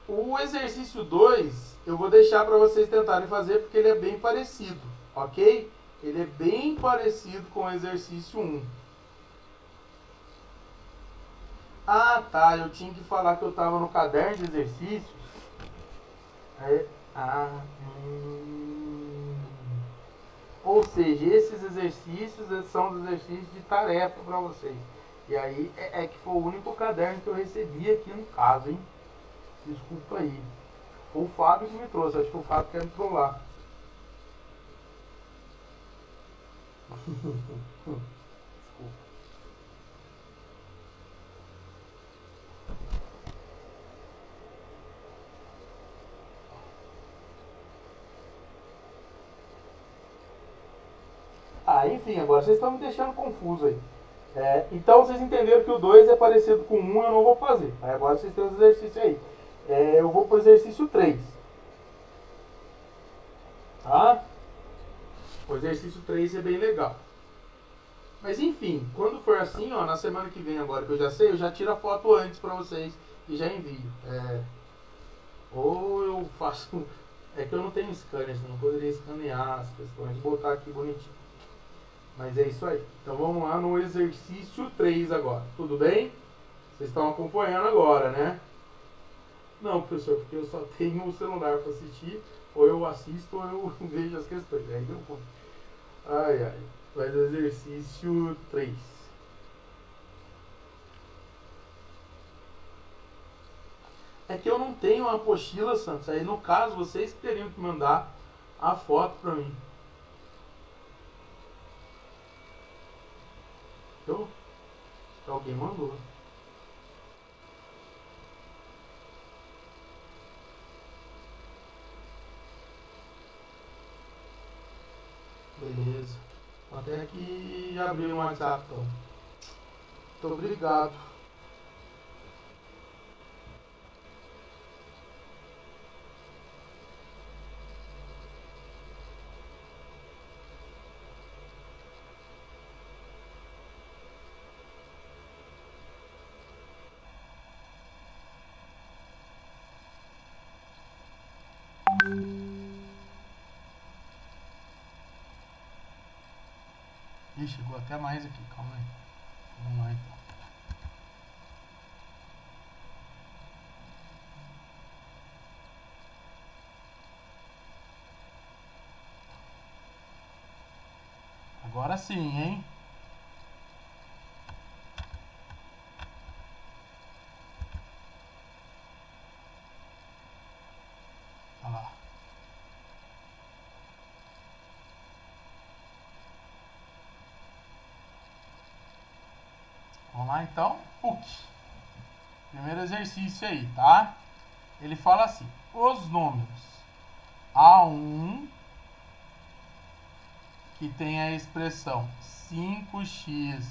O exercício 2, eu vou deixar para vocês tentarem fazer porque ele é bem parecido, ok? Ele é bem parecido com o exercício 1. Ah, tá, eu tinha que falar que eu estava no caderno de exercícios. Ou seja, esses exercícios são os exercícios de tarefa para vocês. E aí é que foi o único caderno que eu recebi aqui no caso, hein? Desculpa aí. Foi o Fábio que me trouxe, acho que o Fábio quer me trollar. Desculpa. Enfim, agora vocês estão me deixando confuso aí. Então vocês entenderam que o 2 é parecido com o 1, eu não vou fazer. Aí agora vocês têm os exercícios aí. Eu vou para o exercício 3. Tá? O exercício 3 é bem legal. Mas enfim, quando for assim, ó, na semana que vem agora que eu já sei, eu já tiro a foto antes para vocês e já envio. Ou eu faço... É que eu não tenho scanner, não poderia escanear as questões, botar aqui bonitinho. Mas é isso aí. Então vamos lá no exercício 3 agora. Tudo bem? Vocês estão acompanhando agora, né? Não, professor, porque eu só tenho o celular para assistir. Ou eu assisto ou eu vejo as questões. Aí deu conta. Ai, ai. Faz o exercício 3. É que eu não tenho uma apostila, Santos. Aí no caso, vocês teriam que mandar a foto para mim. Alguém mandou. Até que já abriu no WhatsApp, então. Muito obrigado. Ih, chegou até mais aqui, calma aí. Vamos lá então. Agora sim, hein? Olha lá. Vamos lá então. PUC. Primeiro exercício aí, tá? Ele fala assim: os números A1, que tem a expressão 5x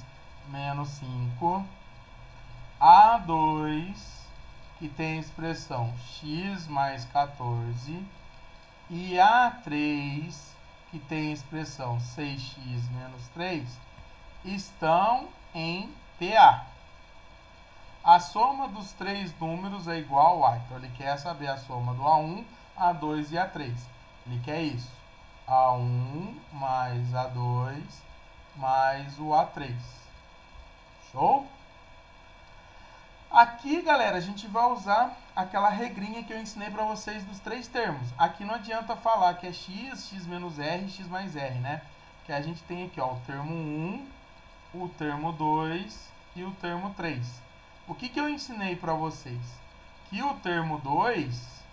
menos 5, A2, que tem a expressão x mais 14, e A3, que tem a expressão 6x menos 3, estão em PA. A soma dos três números é igual a... Então, ele quer saber a soma do A1, A2 e A3. Ele quer isso. A1 mais A2 mais o A3. Show? Aqui, galera, a gente vai usar aquela regrinha que eu ensinei para vocês dos três termos. Aqui não adianta falar que é x, x menos r, x mais r, né? Que a gente tem aqui, ó, o termo 1, o termo 2 e o termo 3. O que eu ensinei para vocês? Que o termo 2,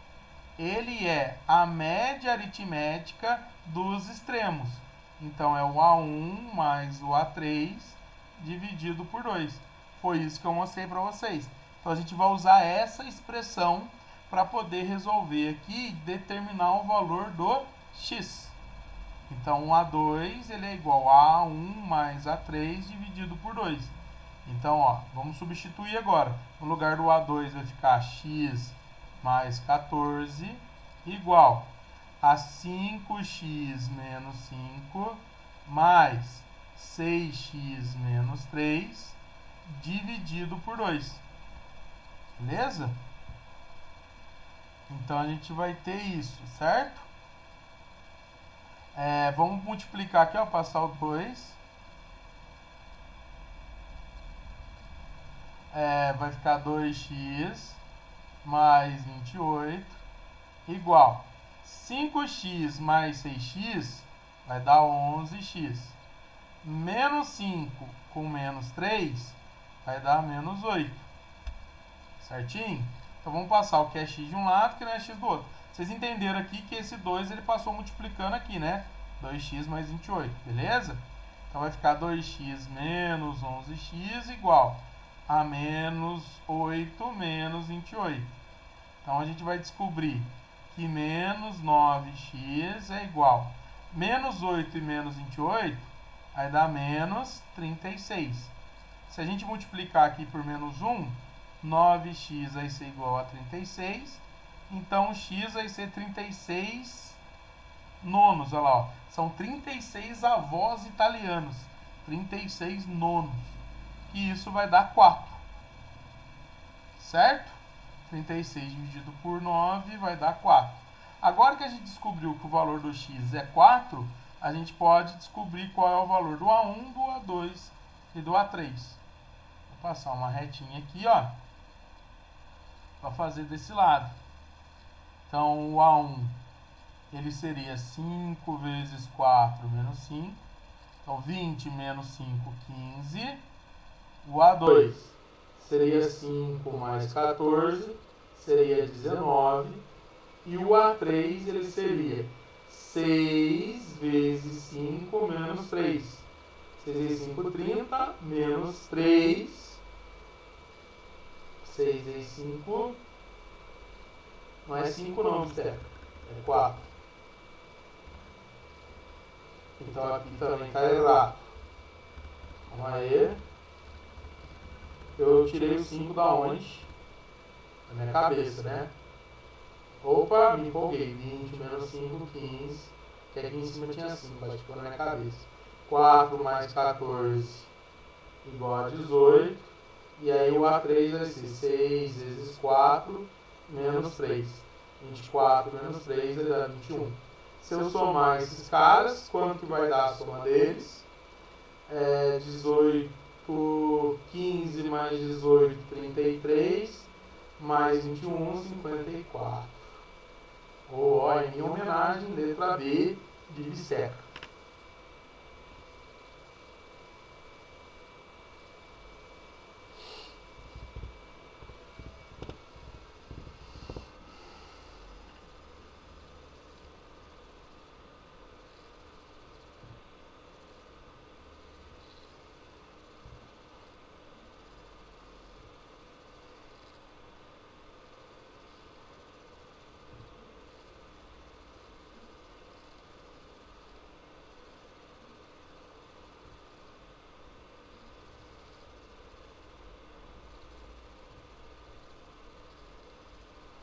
ele é a média aritmética dos extremos. Então, é o A1 mais o A3 dividido por 2. Foi isso que eu mostrei para vocês. Então, a gente vai usar essa expressão para poder resolver aqui e determinar o valor do x. Então, o A2 ele é igual a A1 mais A3 dividido por 2. Então, ó, vamos substituir agora. No lugar do A2 vai ficar x mais 14 igual a 5x menos 5 mais 6x menos 3 dividido por 2. Beleza? Então, a gente vai ter isso, certo? Vamos multiplicar aqui, ó, passar o 2. Vai ficar 2x mais 28 igual 5x mais 6x vai dar 11x. Menos 5 com menos 3 vai dar menos 8. Certinho? Então vamos passar o que é x de um lado, que não é x do outro. Vocês entenderam aqui que esse 2 ele passou multiplicando aqui, né? 2x mais 28, beleza? Então vai ficar 2x menos 11x igual a menos 8 menos 28. Então, a gente vai descobrir que menos 9x é igual a menos 8 e menos 28, vai dar menos 36. Se a gente multiplicar aqui por menos 1, 9x vai ser igual a 36. Então, x vai ser 36 nonos. Olha lá, ó. São 36 avós italianos. 36 nonos. E isso vai dar 4. Certo? 36 dividido por 9 vai dar 4. Agora que a gente descobriu que o valor do x é 4, a gente pode descobrir qual é o valor do A1, do A2 e do A3. Vou passar uma retinha aqui, ó, para fazer desse lado. Então, o A1, ele seria 5 vezes 4 menos 5. Então, 20 menos 5, 15. O A2 seria 5 mais 14, seria 19. E o A3 ele seria 6 vezes 5 menos 3. 6 vezes 5, 30, menos 3. 6 vezes 5, não é 5 não, Steph, é 4. Então aqui também está errado. Vamos aí. Eu tirei o 5 da onde? Da minha cabeça, né? Opa, me empolguei. 20 menos 5, 15. Que aqui em cima tinha 5, acho que ficou na minha cabeça. 4 mais 14 igual a 18. E aí o A3 vai ser 6 vezes 4 menos 3. 24 menos 3 vai dar 21. Se eu somar esses caras, quanto que vai dar a soma deles? 18, 15 mais 18, 33, mais 21, 54. Ou, em minha homenagem, letra B de biseca.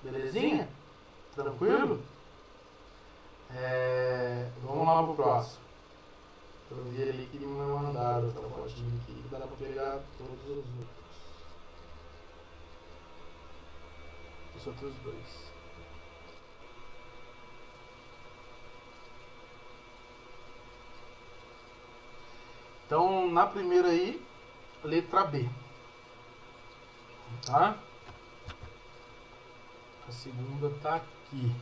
Belezinha? Tranquilo? Vamos lá pro próximo. Eu vi ali que me mandaram outra fotinha aqui. Dá pra pegar todos os outros. Os outros dois. Então, na primeira aí, letra B. Tá? A segunda tá aqui.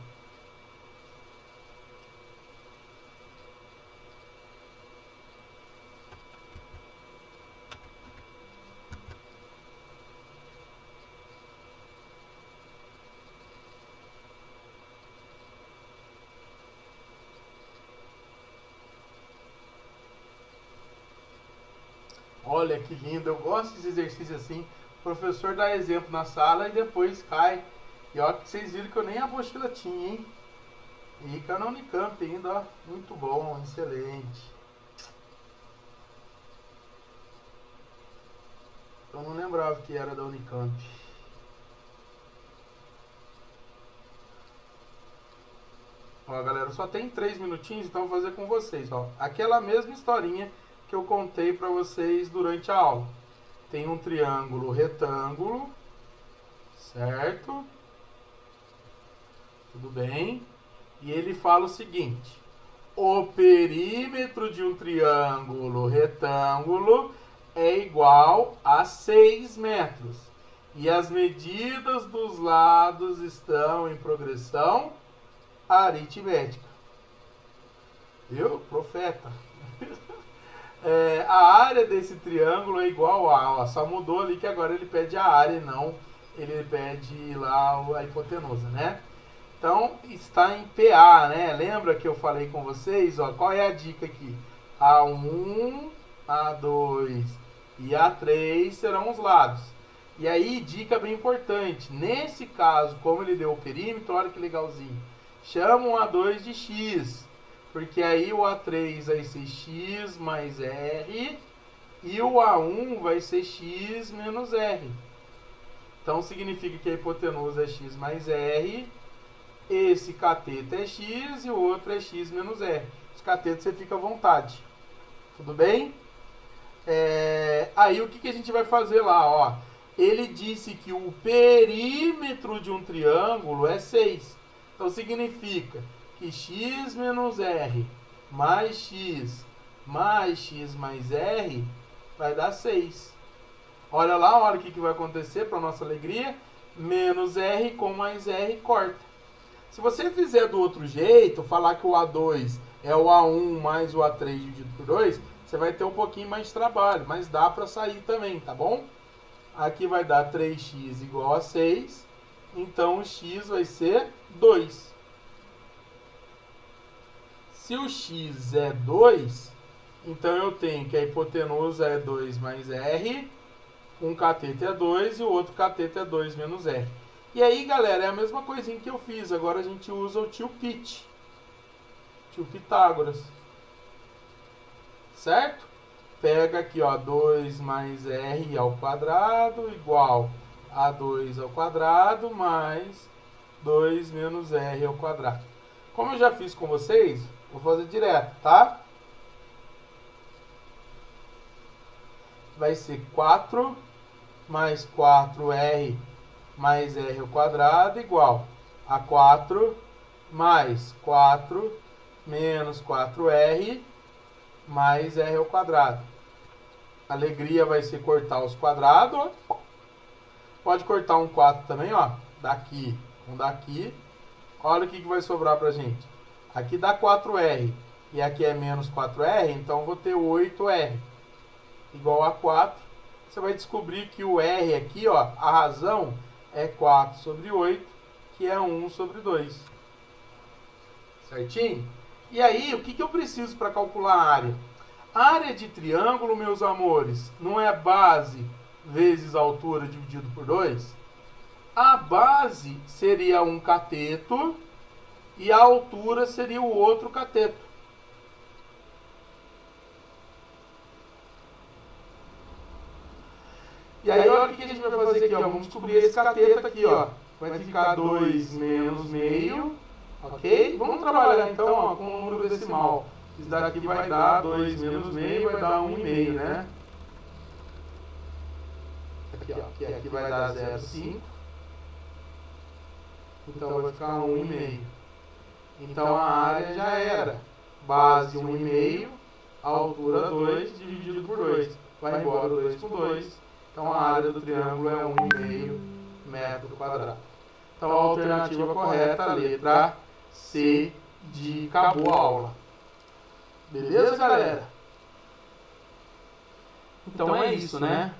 Olha que lindo, eu gosto desse exercício assim. O professor dá exemplo na sala e depois cai. E olha que vocês viram que eu nem a apostila tinha, hein? E fica na Unicamp ainda, ó. Muito bom, excelente. Eu não lembrava que era da Unicamp. Ó, galera, só tem 3 minutinhos, então vou fazer com vocês, ó. Aquela mesma historinha que eu contei para vocês durante a aula. Tem um triângulo retângulo, certo? Tudo bem? E ele fala o seguinte: o perímetro de um triângulo retângulo é igual a 6 metros. E as medidas dos lados estão em progressão aritmética. Viu? Profeta. A área desse triângulo é igual a... Ó, só mudou ali que agora ele pede a área e não ele pede lá a hipotenusa, né? Então, está em PA, né? Lembra que eu falei com vocês? Ó, qual é a dica aqui? A1, A2 e A3 serão os lados. E aí, dica bem importante. Nesse caso, como ele deu o perímetro, olha que legalzinho. Chama o A2 de X. Porque aí o A3 vai ser X mais R e o A1 vai ser X menos R. Então significa que a hipotenusa é X mais R, esse cateto é X e o outro é X menos R. Os catetos você fica à vontade. Tudo bem? Aí o que a gente vai fazer lá? Ó, ele disse que o perímetro de um triângulo é 6. Então significa que x menos r mais x mais r vai dar 6. Olha lá, olha o que vai acontecer para nossa alegria. Menos r com mais r corta. Se você fizer do outro jeito, falar que o A2 é o A1 mais o A3 dividido por 2, você vai ter um pouquinho mais de trabalho, mas dá para sair também, tá bom? Aqui vai dar 3x igual a 6, então o x vai ser 2. Se o x é 2, então eu tenho que a hipotenusa é 2 mais r, um cateto é 2 e o outro cateto é 2 menos r. E aí, galera, é a mesma coisinha que eu fiz. Agora a gente usa o tio Pit. Tio Pitágoras. certo? Pega aqui, ó, 2 mais r ao quadrado igual a 2 ao quadrado mais 2 menos r ao quadrado. Como eu já fiz com vocês, vou fazer direto, tá? Vai ser 4 mais 4r mais r ao quadrado igual a 4 mais 4 menos 4r mais r ao quadrado. A alegria vai ser cortar os quadrados, ó. Pode cortar um 4 também, ó. Daqui com daqui. Olha o que vai sobrar pra gente. Aqui dá 4r e aqui é menos 4r, então eu vou ter 8r igual a 4. Você vai descobrir que o r aqui, ó, a razão é 4 sobre 8, que é 1 sobre 2. Certinho? E aí, o que eu preciso para calcular a área? A área de triângulo, meus amores, não é base vezes altura dividido por 2? A base seria um cateto e a altura seria o outro cateto. E aí, olha o que a gente vai fazer aqui, ó. Vamos descobrir esse cateto aqui, ó. Vai ficar 2 menos meio, ok? Vamos trabalhar então, ó, com o número decimal. Isso daqui vai dar 2 menos meio, vai dar 1,5, né? Aqui, ó. Aqui vai dar 0,5. Então vai ficar 1,5. Então a área já era base 1,5, altura 2 dividido por 2. Vai embora 2 com 2. Então a área do triângulo é 1,5 metro quadrado. Então a alternativa correta, a letra C de acabou a aula. Beleza, galera? Então é isso, né?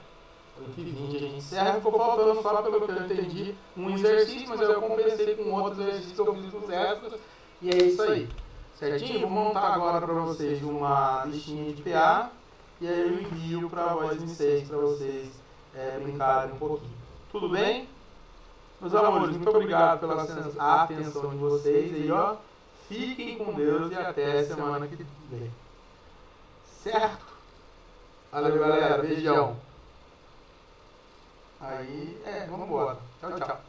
8h20 a gente encerra. Ficou faltando, só pelo que eu entendi, um exercício, mas eu compensei com outros exercícios que eu fiz dos extras. E é isso aí. Certinho? Vou montar agora para vocês uma listinha de PA. E aí eu envio para a Voz M6 para vocês brincarem um pouquinho. Tudo bem? Meus amores, muito obrigado pela atenção de vocês. E ó, fiquem com Deus e até semana que vem. Certo? Valeu, galera. Beijão. Aí, vamos embora. Tchau, tchau.